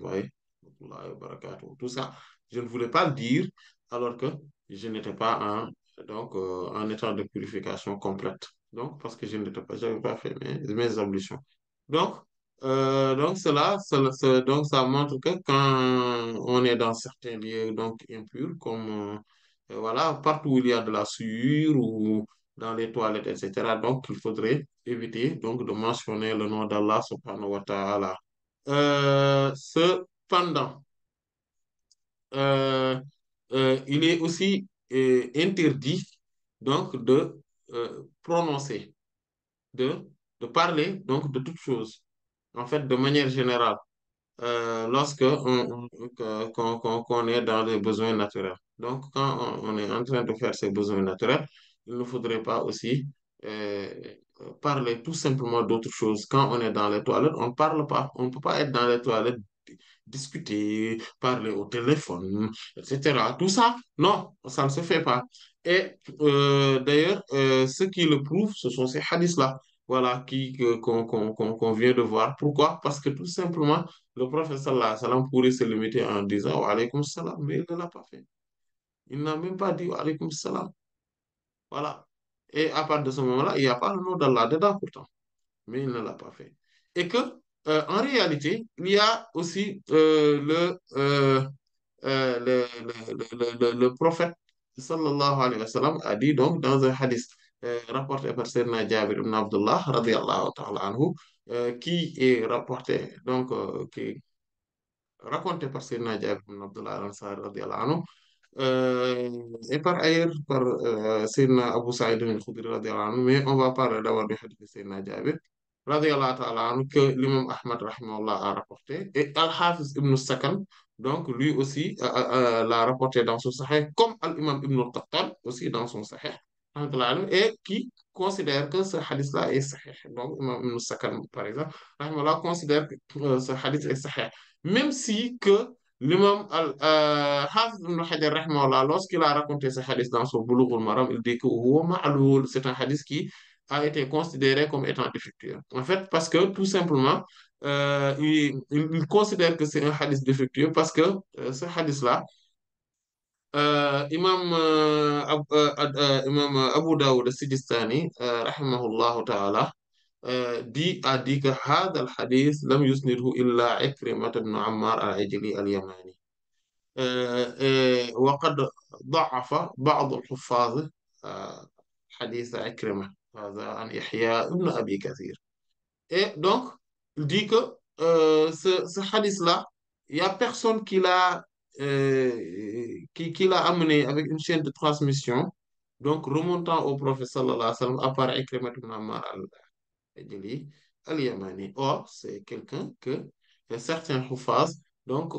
wa barakatuh. Tout ça, je ne voulais pas le dire alors que je n'étais pas en état de purification complète. Donc, parce que je n'étais pas, j'avais pas fait mes ablutions. Donc, donc ça montre que quand on est dans certains lieux donc impurs, comme voilà, partout où il y a de la souillure ou dans les toilettes, etc. Donc, il faudrait éviter donc de mentionner le nom d'Allah subhanahu wa ta'ala. Cependant, euh, il est aussi interdit donc de prononcer, de, de parler donc de toutes choses, en fait, de manière générale lorsque qu'on est dans les besoins naturels. Donc, quand on est en train de faire ses besoins naturels, il ne faudrait pas aussi parler tout simplement d'autre chose. Quand on est dans les toilettes, on ne parle pas. On ne peut pas être dans les toilettes, discuter, parler au téléphone, etc. Tout ça, non, ça ne se fait pas. Et d'ailleurs, ce qui le prouve, ce sont ces hadiths-là, voilà, qu'on vient de voir. Pourquoi? Parce que tout simplement, le prophète sallallahu alayhi wa sallam pourrait se limiter en disant wa alaykum salam, mais il ne l'a pas fait. Il n'a même pas dit wa alaykum salam. Voilà. Et à partir de ce moment-là, il n'y a pas le nom d'Allah dedans pourtant, mais il ne l'a pas fait. Et que, en réalité, il y a aussi le prophète sallallahu alayhi wa sallam a dit donc dans un hadith rapporté par Sayyidina Jabir ibn Abdullah radiallahu ta'ala anhu, qui est rapporté, donc qui raconté par Sayyidina Jabir ibn Abdullah al-Ansari radiallahu anhu, et par ailleurs par Sayyidina Abu Sa'id al-Khudri radiallahu anhu, mais on va parler d'abord du hadith de Sayyidina Jabir radiallahu ta'ala anhu, que l'imam Ahmad rahimahullah a rapporté, et Al-Hafiz ibn Sakan, donc lui aussi l'a rapporté dans son Sahih, comme Al-Imam ibn al-Qattan aussi dans son Sahih, rahmatullah alayhi, et qui considère que ce hadith-là est Sahih. Donc, Imam ibn Sakan, par exemple, rahimahullah, considère que ce hadith est Sahih. Même si que l'imam Hafiz ibn Hajar, rahimahullah, lorsqu'il a raconté ce hadith dans son Bulugh al-Maram, il dit que huwa ma'lul, c'est un hadith qui a été considéré comme étant défectueux. En fait, parce que tout simplement, il considère que c'est un hadith défectueux parce que ce hadith-là, imam Abu Dawud as-Sijistani, rahimahullahu ta'ala, a dit que هذا الحديث لم يسنده إلا عكرمة بن عمار العجلي اليماني. وقد ضعف بعض الحفاظ حديث عكرمة هذا عن يحيى ابن أبي كثير. Et donc, il dit que ce hadith-là, il n'y a personne qui l'a amené avec une chaîne de transmission, donc remontant au prophète sallallahu alayhi wa sallam, à part Ikrimah ibn Ammar al-Ajli al-Yamani. Or, c'est quelqu'un que certains Hufaz donc,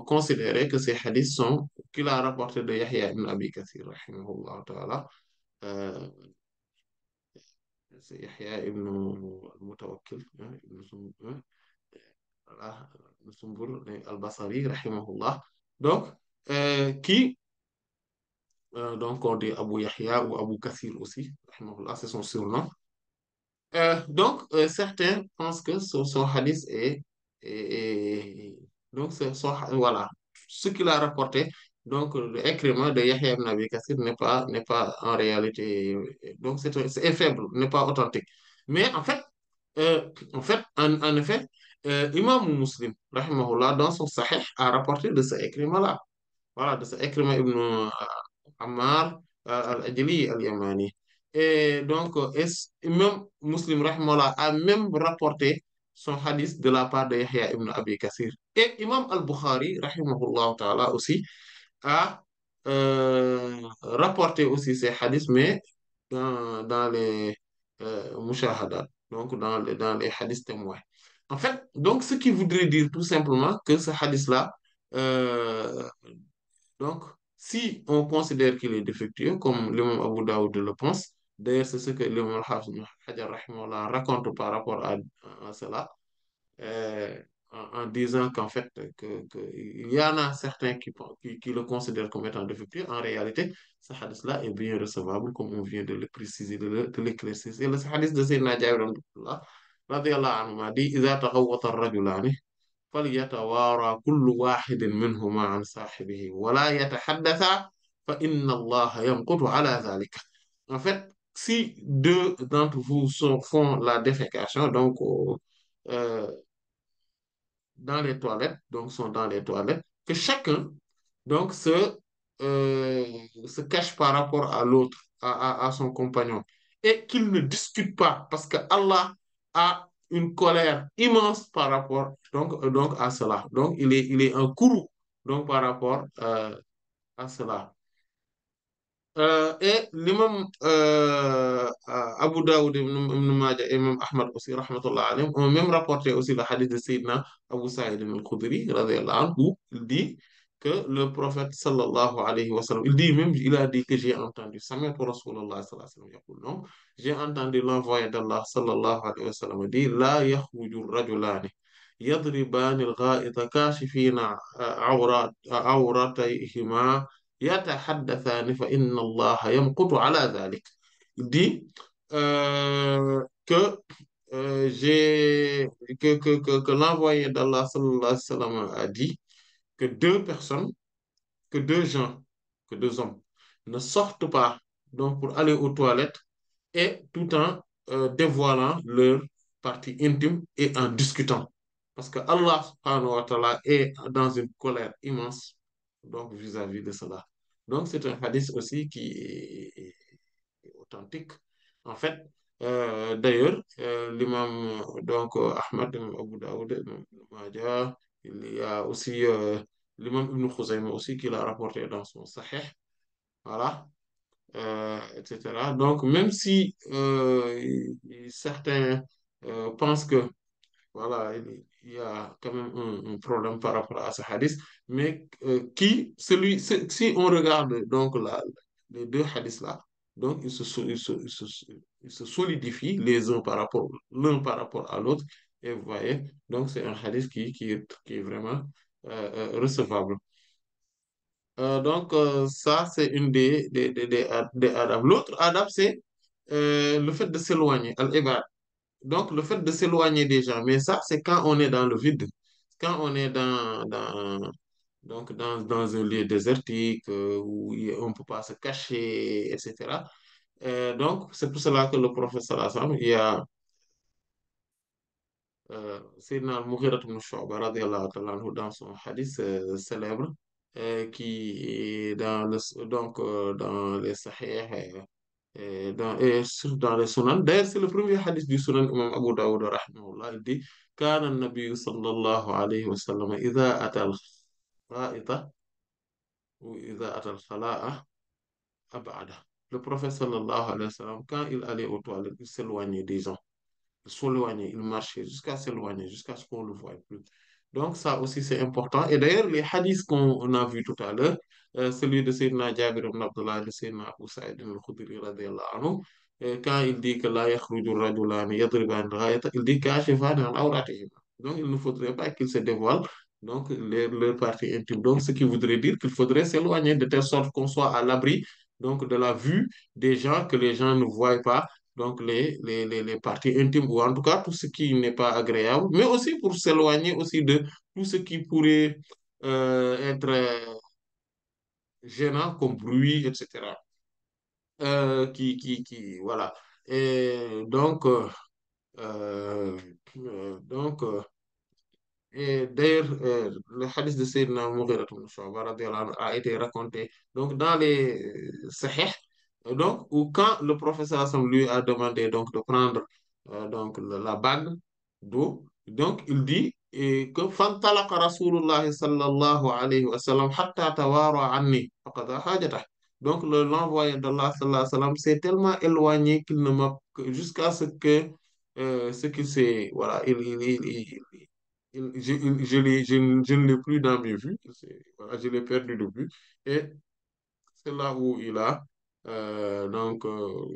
considéraient que ces hadiths sont qu'il a rapporté de Yahya ibn Abi Kathir, rahimahullah ta'ala. Euh, c'est Yahya ibn al-Mutawakkil, hein, voilà, Sumbul al-Basri, rahimahullah. Donc, qui, donc on dit Abu Yahya ou Abu Kathir aussi, rahimahullah, c'est son surnom. Donc, certains pensent que son hadith est- donc, voilà, ce qu'il a rapporté, donc, le Ikrimah de Yahya ibn Abi Kathir n'est pas en réalité, donc, c'est faible, n'est pas authentique. Mais en effet, Imam Muslim, rahimahullah, dans son Sahih, a rapporté de ce Ikrimah-là. Voilà, de ce Ikrimah ibn Ammar al-Ajli al-Yamani. Et donc, même Muslim, rahimahullah, a même rapporté son hadith de la part de Yahya ibn Abi Kathir. Et Imam al-Bukhari, rahimahullah ta'ala, aussi, a rapporté aussi ces hadiths, mais dans les mushahadat, donc dans les hadiths témoins. En fait, donc ce qui voudrait dire tout simplement que ce hadith-là, euh, donc si on considère qu'il est défectueux, comme l'imam Abu Dawud le pense, d'ailleurs c'est ce que l'imam al-Hafiz ibn Hajar rahimahullah raconte par rapport à cela, euh, en disant qu'en fait, il y en a certains qui le considèrent comme étant défectueux. En réalité, ce hadith-là est bien recevable, comme on vient de le préciser, de l'éclaircir. C'est le hadith de Sayyidina Jabir radiyallahu anhu m'a dit إذا تغوط الرجلان فليتوارى كل واحد منهما عن صاحبه ولا يتحدثا فإن الله يمقت على ذلك. En fait, si deux d'entre vous font la défécation, donc euh, dans les toilettes, donc sont dans les toilettes, que chacun donc euh, se cache par rapport à l'autre, à son compagnon, et qu'il ne discute pas, parce que Allah a une colère immense par rapport donc à cela. Donc il est un courroux donc par rapport à cela. Et l'imam Abu Dawud, Ibn Majah et Imam Ahmad aussi, rahmatullah alayhim, ont même rapporté aussi le hadith de Sayyidina Abu Sa'id al-Khudri, radiyallahu anhu, où il dit que le prophète sallallahu alayhi wa sallam, il dit même, il a dit que j'ai entendu, Sami'tu Rasulullah sallallahu alayhi wa sallam yaqul, non, j'ai entendu l'envoyé d'Allah sallallahu alayhi wa sallam dire, la yakhruju rajulani yadribani al-gha'ita kashifina awratayhima yatahaddathani fa inna Allah yamqutu ala dhalik. Il dit que j'ai que l'envoyé d'Allah sallallahu alayhi wa sallam a dit que deux personnes, que deux gens, que deux hommes ne sortent pas donc pour aller aux toilettes et tout en dévoilant leur partie intime et en discutant. Parce que Allah subhanahu wa ta'ala est dans une colère immense donc vis-à-vis de cela. Donc c'est un hadith aussi qui est authentique. En fait, d'ailleurs, l'imam donc Ahmad, Abu Daoud, Ibn Majah, il y a aussi l'imam Ibn Khuzayma aussi qui l'a rapporté dans son Sahih, voilà, etc. Donc, même si certains pensent que voilà, il y a quand même un problème par rapport à ce hadith, mais si on regarde donc les deux hadiths là, donc ils se solidifient l'un par rapport à l'autre, et vous voyez, donc c'est un hadith qui est vraiment recevable. Ça, c'est une des adab. L'autre adab, c'est le fait de s'éloigner, al-ibad. Donc, le fait de s'éloigner des gens, mais ça, c'est quand on est dans le vide, quand on est dans un lieu désertique où on ne peut pas se cacher, etc. Donc, c'est pour cela que le prophète sallallahu alayhi wa sallam, il y a Sayyidina al-Mughira ibn Shu'ba radiyallahu ta'ala anhu dans son hadith célèbre qui est dans les Sahih et surtout dans les Sunan. D'ailleurs, c'est le premier hadith du Sunan imam Abu Dawud rahimahullah. Il dit كان النبي صلى الله عليه وسلم إذا أتى الغائط وإذا أتى الخلاء أبعده. Le prophète sallallahu alayhi wa sallam, quand il allait aux toilettes, il s'éloignait des gens. S'éloigner, il marchait jusqu'à s'éloigner, jusqu'à ce qu'on ne le voie plus. Donc, ça aussi, c'est important. Et d'ailleurs, les hadiths qu'on a vus tout à l'heure, celui de Sayyidina Jabir ibn Abdullah, de Sayyidina Abu Sa'id al-Khudri, radiyallahu anhu, quand il dit que la yakhruju rajulani yadribani al-ghayata, il dit kashifani an awratihim. Donc, il ne faudrait pas qu'ils se dévoilent donc leur partie intime. Donc, ce qui voudrait dire qu'il faudrait s'éloigner de telle sorte qu'on soit à l'abri donc de la vue des gens, que les gens ne voient pas donc les parties intimes, ou en tout cas tout ce qui n'est pas agréable, mais aussi pour s'éloigner aussi de tout ce qui pourrait être gênant comme bruit, etc. Voilà. Et euh, donc, et d'ailleurs, le hadith de Sayyidina Mughira ibn Shu'ba radiyallahu anhu a été raconté donc dans les Sahih, donc où quand le professeur Hassan lui a demandé donc de prendre donc la bague d'eau, donc il dit que fantalaqa Rasulullah sallallahu alayhi wa sallam hatta tawara anni faqada hajatah. Donc l'envoyé d'Allah sallallahu alayhi wa sallam s'est tellement éloigné qu'il ne m'a jusqu'à ce qu'il s'est voilà je ne l'ai plus dans mes vues. Voilà, je l'ai perdu de vue. Et c'est là où il a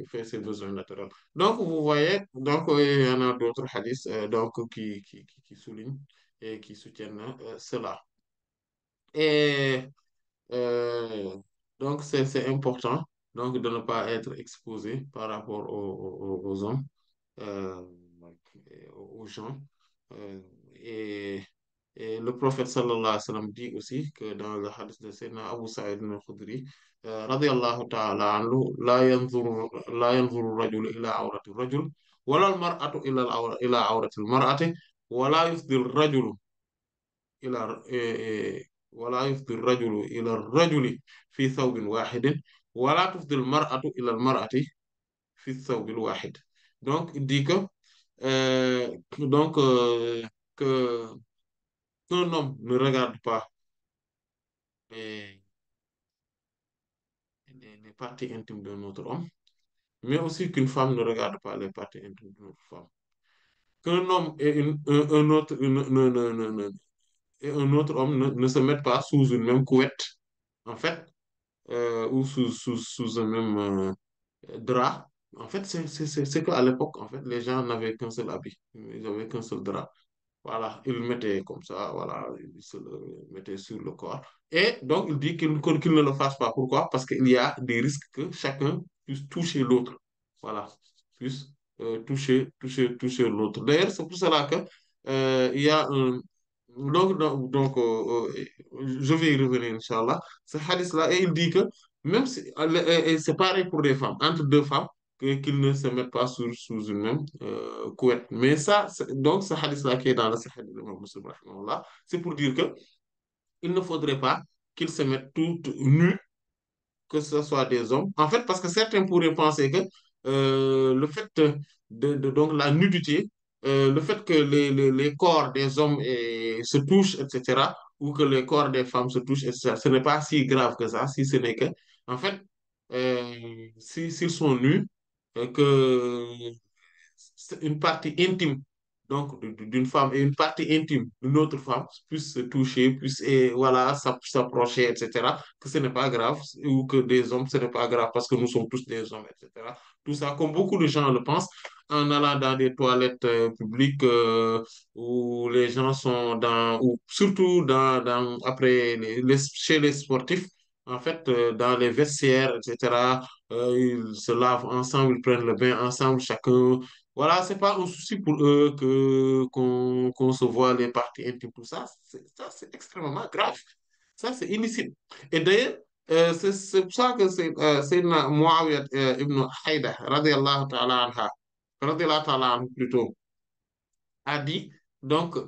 fait ses besoins naturels. Donc, vous voyez, donc, il y en a d'autres hadiths donc, qui soulignent et qui soutiennent cela. Et euh, donc, c'est important donc, de ne pas être exposé par rapport aux hommes, euh, aux gens. Euh, et Et le prophète sallallahu alayhi wa sallam dit aussi que dans le hadith de Sayyidina Abu Sa'id al-Khudri, radiyallahu ta'ala anhu, la yanzuru rajulu ila awrati rajul, wala al-mar'atu ila awrati al-mar'ati, wala yufdi rajulu ila wala yufdi rajulu ila rajuli fi thawbin wahidin, wala tufdi al-mar'atu ila al-mar'ati fi thawbil wahid. Donc, il dit donc, que qu'un homme ne regarde pas les, les parties intimes d'un autre homme, mais aussi qu'une femme ne regarde pas les parties intimes d'une autre femme. Qu'un homme et un autre, et un autre homme ne se mettent pas sous une même couette, en fait, ou sous un même drap. En fait, c'est qu'à l'époque, en fait, les gens n'avaient qu'un seul habit, ils n'avaient qu'un seul drap. Voilà, il le mettait comme ça, voilà, il se le mettait sur le corps. Et donc, il dit qu'il ne le fasse pas. Pourquoi? Parce qu'il y a des risques que chacun puisse toucher l'autre. Voilà, puisse toucher l'autre. D'ailleurs, c'est pour cela que il y a un. Je vais y revenir, Inch'Allah. Ce hadith-là, et il dit que même si, et c'est pareil pour les femmes, entre deux femmes, qu'ils ne se mettent pas sous une même couette. Mais ça, donc ce hadith-là qui est dans le Sahih de l'imam Muslim, rahimahullah, c'est pour dire que il ne faudrait pas qu'ils se mettent tout nus, que ce soit des hommes. En fait, parce que certains pourraient penser que le fait donc la nudité, le fait que les corps des hommes se touchent, etc., ou que les corps des femmes se touchent, etc., ce n'est pas si grave que ça, si ce n'est que, en fait, s'ils sont nus, que c'est une partie intime donc d'une femme et une partie intime d'une autre femme puissent se toucher, puissent et, voilà, s'approcher, etc. Que ce n'est pas grave, ou que des hommes, ce n'est pas grave parce que nous sommes tous des hommes, etc. Tout ça, comme beaucoup de gens le pensent, en allant dans des toilettes publiques où les gens sont dans, ou surtout après, chez les sportifs, en fait, dans les vestiaires, etc. Ils se lavent ensemble, ils prennent le bain ensemble, chacun voilà, c'est pas un souci pour eux qu'on se voit les parties intimes, tout ça. Ça, c'est extrêmement grave. Ça, c'est illicite. Et d'ailleurs, c'est pour ça que Sayyidina Muawiyah ibn Haïda, radiallahu ta'ala anhu plutôt, a dit, donc,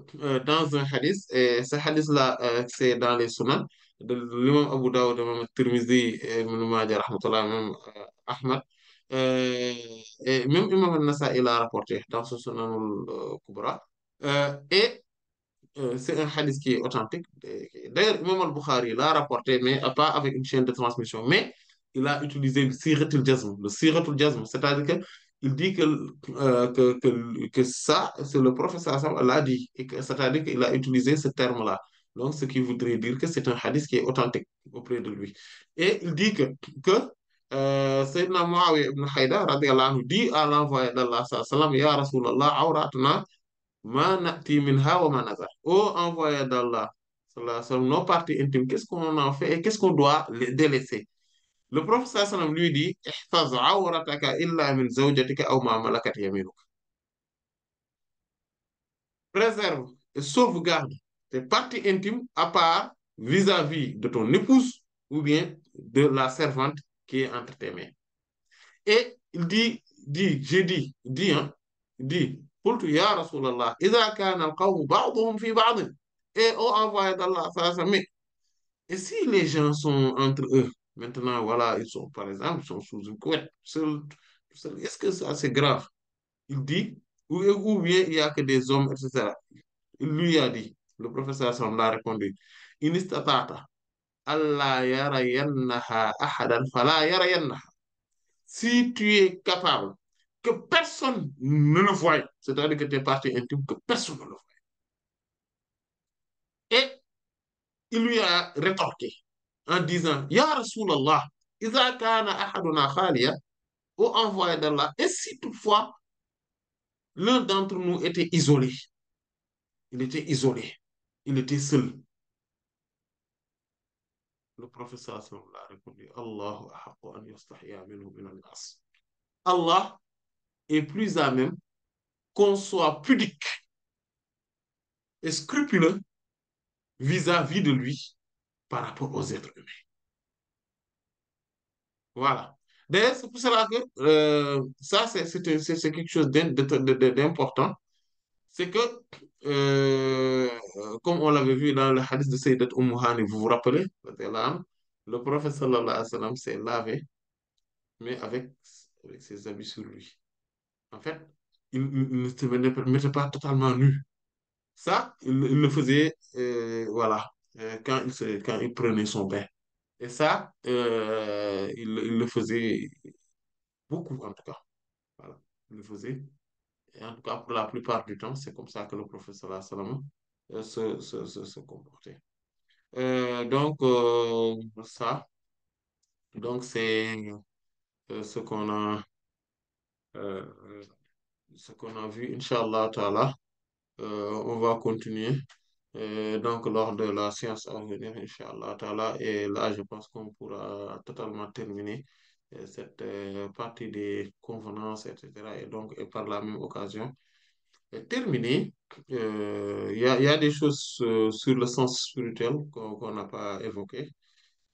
dans un hadith, et ce hadith-là, c'est dans les Sunan, de l'imam Abu Dawud, l'imam Tirmidhi, Ibn Majah, rahmatullah, même Ahmad, euh, et même Imam An-Nasa'i l'a rapporté dans son Sunan al-Kubra. Et c'est un hadith qui est authentique. D'ailleurs, Imam al-Bukhari l'a rapporté, mais pas avec une chaîne de transmission, mais il a utilisé le siratul jazm. Le siratul jazm, c'est-à-dire que il dit que ça, c'est le professeur Sam l'a dit, et c'est-à-dire qu'il a utilisé ce terme-là. Donc, ce qui voudrait dire que c'est un hadith qui est authentique auprès de lui. Et il dit que Sayyidina Muawiyah ibn Haïdar, radiallahu anhu, dit à l'envoyé d'Allah, sallam, Ya Rasulallah, awratna ma na'ti minha wa ma nazar. Ô envoyé d'Allah, sallallahu alayhi wa sallam, nos parties intimes, qu'est-ce qu'on en fait et qu'est-ce qu'on doit les délaisser? Le prophète sallallahu alayhi wa sallam lui dit, Ihfaz awrataka illa min zawjatika aw ma malakat yaminuka. Préserve et sauvegarde tes parties intimes à part vis-à-vis de ton épouse ou bien de la servante qui est entre tes mains. Et il j'ai dit, hein, dit, قلت يا رسول الله إذا كان القوم بعضهم في بعض. Et au envoyé d'Allah, ça, mais et si les gens sont entre eux, maintenant, voilà, ils sont, par exemple, ils sont sous une couette, est-ce que ça, c'est grave? Il dit, ou bien il n'y a que des hommes, etc. Il lui a dit, le professeur Sam l'a répondu, In istata'ta alla yarayannaha ahadan fala yarayannaha. Si tu es capable que personne ne le voie, c'est-à-dire que tes parties intimes, que personne ne le voie. Et il lui a rétorqué en disant, Ya Rasulallah, إذا كان أحدنا خاليا, au envoyé d'Allah, et si toutefois l'un d'entre nous était isolé, il était isolé, il était seul. Le professeur sallallahu a répondu, Allahu ahaqqu an yastahya minhu min al-nas. Allah est plus à même qu'on soit pudique et scrupuleux vis-à-vis de lui par rapport aux êtres humains. Voilà. D'ailleurs, c'est pour cela que ça, c'est quelque chose d'important. C'est que, comme on l'avait vu dans le hadith de Sayyidat Hani, vous vous rappelez, le prophète sallallahu alayhi wa sallam s'est lavé, mais avec ses habits sur lui. En fait, il ne se mettait pas totalement nu. Ça, il le faisait, voilà, quand il prenait son bain. Et ça, il le faisait beaucoup, en tout cas. Voilà, il le faisait. Et en tout cas, pour la plupart du temps, c'est comme ça que le prophète sallallahu alayhi wa sallam se comporter. Donc, ça, donc c'est ce qu'on a, euh, euh, ce qu'on a vu, Inch'Allah Ta'ala. On va continuer. Donc, lors de la séance à venir, Inch'Allah Ta'ala. Et là, je pense qu'on pourra totalement terminer cette partie des convenances, etc. Et donc, et par la même occasion, terminer. Il y a des choses sur le sens spirituel qu'on n'a pas évoquées.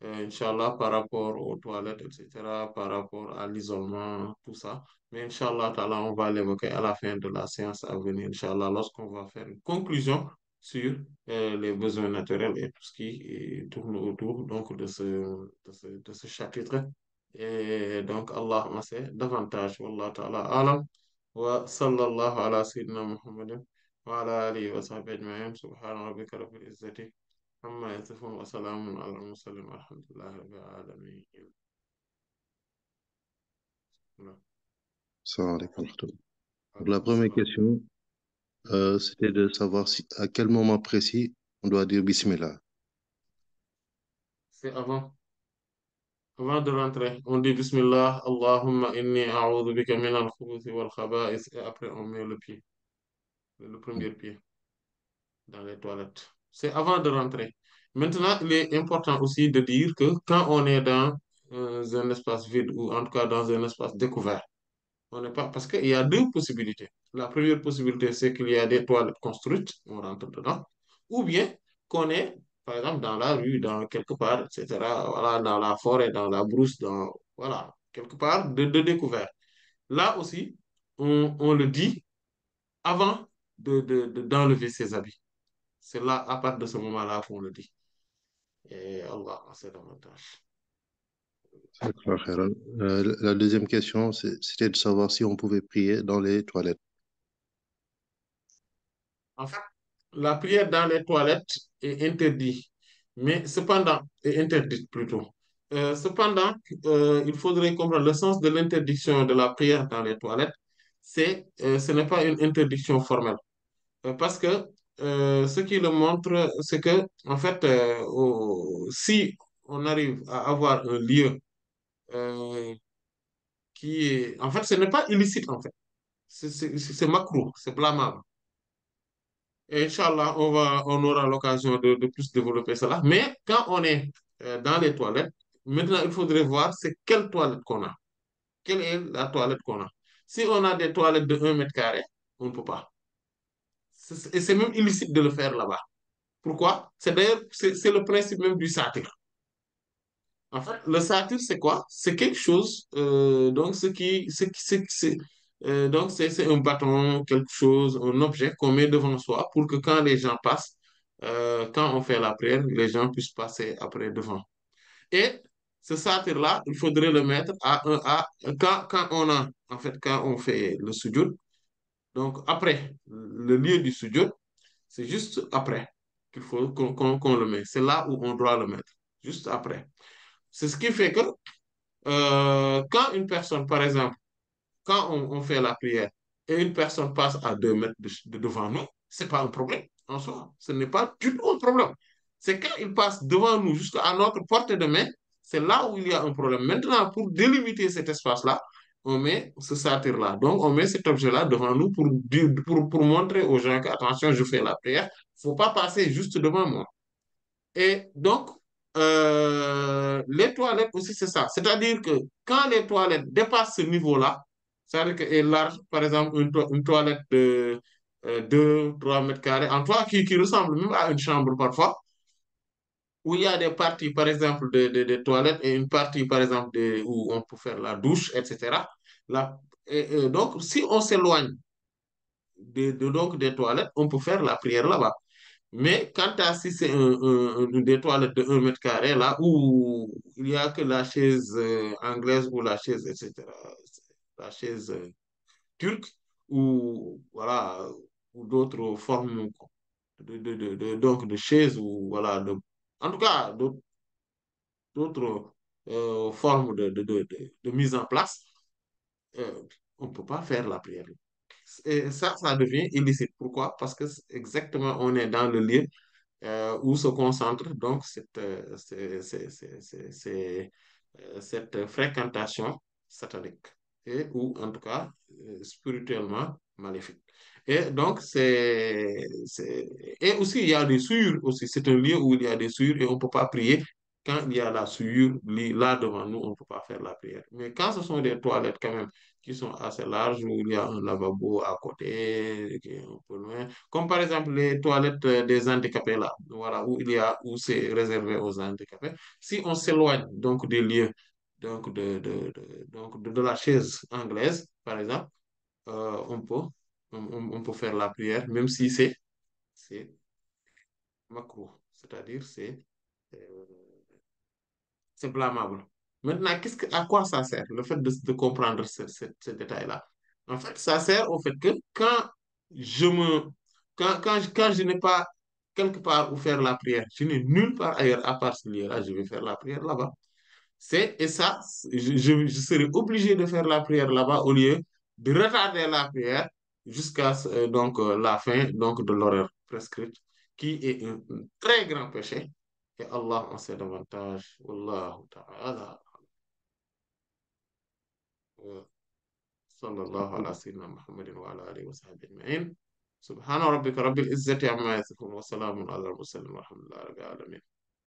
Inch'Allah, par rapport aux toilettes, etc., par rapport à l'isolement, tout ça. Mais Inch'Allah, Ta'ala, on va l'évoquer à la fin de la séance à venir, Inch'Allah, lorsqu'on va faire une conclusion sur les besoins naturels et tout ce qui tourne autour donc, de ce chapitre. Et donc, Allah en sait davantage. Wallah Ta'ala alam. Wa sallallahu ala sayyidina Muhammadin wa ala alihi wa sahbihi ajma'in. Subhana rabbika rabbil izzati عما يصفون وسلام على المرسلين والحمد لله رب العالمين. Voilà. Salam alaikum wa rahmatullah. Donc, la Alaykoum première salam. question, c'était de savoir si, à quel moment précis on doit dire Bismillah. C'est avant de rentrer. On dit Bismillah, Allahumma inni a'udhu bika min al-khubuthi wal khaba'is et après on met le pied, le premier pied dans les toilettes. C'est avant de rentrer. Maintenant, il est important aussi de dire que quand on est dans un espace vide ou en tout cas dans un espace découvert, on n'est pas, parce qu'il y a deux possibilités. La première possibilité, c'est qu'il y a des toilettes construites, on rentre dedans, ou bien qu'on est, par exemple, dans la rue, dans quelque part, etc., voilà, dans la forêt, dans la brousse, dans, voilà, quelque part de découvert. Là aussi, on le dit avant d'enlever ses habits. C'est là, à partir de ce moment-là, qu'on le dit. Et Allah en sait davantage. D'accord, khairan. La deuxième question, c'était de savoir si on pouvait prier dans les toilettes. En fait, la prière dans les toilettes est interdite, mais cependant, est interdite plutôt. Cependant, il faudrait comprendre le sens de l'interdiction de la prière dans les toilettes, ce n'est pas une interdiction formelle. Parce que ce qui le montre, c'est que, en fait, si on arrive à avoir un lieu euh, qui est, en fait, ce n'est pas illicite, en fait. C'est macro, c'est blâmable. Et Inch'Allah, on aura l'occasion de plus développer cela. Mais quand on est dans les toilettes, maintenant, il faudrait voir c'est quelle toilette qu'on a. Quelle est la toilette qu'on a? Si on a des toilettes de 1 mètre carré, on ne peut pas. Et c'est même illicite de le faire là-bas. Pourquoi? C'est d'ailleurs, c'est le principe même du satir. En fait, le satir, c'est quoi? C'est quelque chose, donc donc c'est un bâton, quelque chose, un objet qu'on met devant soi pour que quand les gens passent, quand on fait la prière, les gens puissent passer après devant. Et ce satir-là, il faudrait le mettre quand on a, en fait, quand on fait le sujoud, donc après le lieu du sujoud, c'est juste après qu'il faut qu'on le met. C'est là où on doit le mettre, juste après. C'est ce qui fait que quand une personne, par exemple, quand on fait la prière et une personne passe à 2 mètres devant nous, c'est pas un problème en soi. Ce n'est pas du tout un problème. C'est quand il passe devant nous jusqu'à notre portée de main, c'est là où il y a un problème. Maintenant, pour délimiter cet espace-là, on met ce satyre-là. Donc, on met cet objet-là devant nous pour montrer aux gens que, attention, je fais la prière. Il ne faut pas passer juste devant moi. Et donc, les toilettes aussi, c'est ça. C'est-à-dire que quand les toilettes dépassent ce niveau-là, c'est-à-dire qu'elle est large, par exemple, une toilette de 2, 3 mètres carrés, en toi, qui ressemble même à une chambre parfois, où il y a des parties, par exemple, de toilettes et une partie, par exemple, où on peut faire la douche, etc. Là, et donc, si on s'éloigne donc des toilettes, on peut faire la prière là-bas. Mais quant à si c'est des toilettes de 1 mètre carré, là, où il n'y a que la chaise anglaise ou la chaise, etc., la chaise turque, ou voilà, ou d'autres formes donc de chaises, ou voilà, en tout cas, d'autres formes de mise en place, euh, on ne peut pas faire la prière. Et ça devient illicite. Pourquoi? Parce que exactement, on est dans le lieu où se concentre donc cette fréquentation satanique, et ou en tout cas spirituellement maléfique. Et donc, et aussi, il y a des souillures aussi. C'est un lieu où il y a des souillures et on ne peut pas prier. Quand il y a la souillure, là devant nous, on ne peut pas faire la prière. Mais quand ce sont des toilettes quand même qui sont assez larges, où il y a un lavabo à côté, qui est un peu loin, comme par exemple les toilettes des handicapés là, voilà, où c'est réservé aux handicapés. Si on s'éloigne donc des lieux, donc de la chaise anglaise, par exemple, on peut, on peut faire la prière, même si c'est makruh, c'est-à-dire euh, c'est blâmable. Maintenant, à quoi ça sert, le fait de comprendre ce détail-là? En fait, ça sert au fait que je me, quand je n'ai pas quelque part où faire la prière, je n'ai nulle part ailleurs à part ce lieu-là, je vais faire la prière là-bas. Et ça, je serai obligé de faire la prière là-bas au lieu de retarder la prière jusqu'à la fin donc, de l'horaire prescrite, qui est un très grand péché. Et Allah en sait davantage. Wallahu ta'ala. صلى الله على سيدنا محمد وعلى آله وصحبه أجمعين سبحان ربك رب العزة عما يصفون وسلام على المرسلين والحمد لله رب العالمين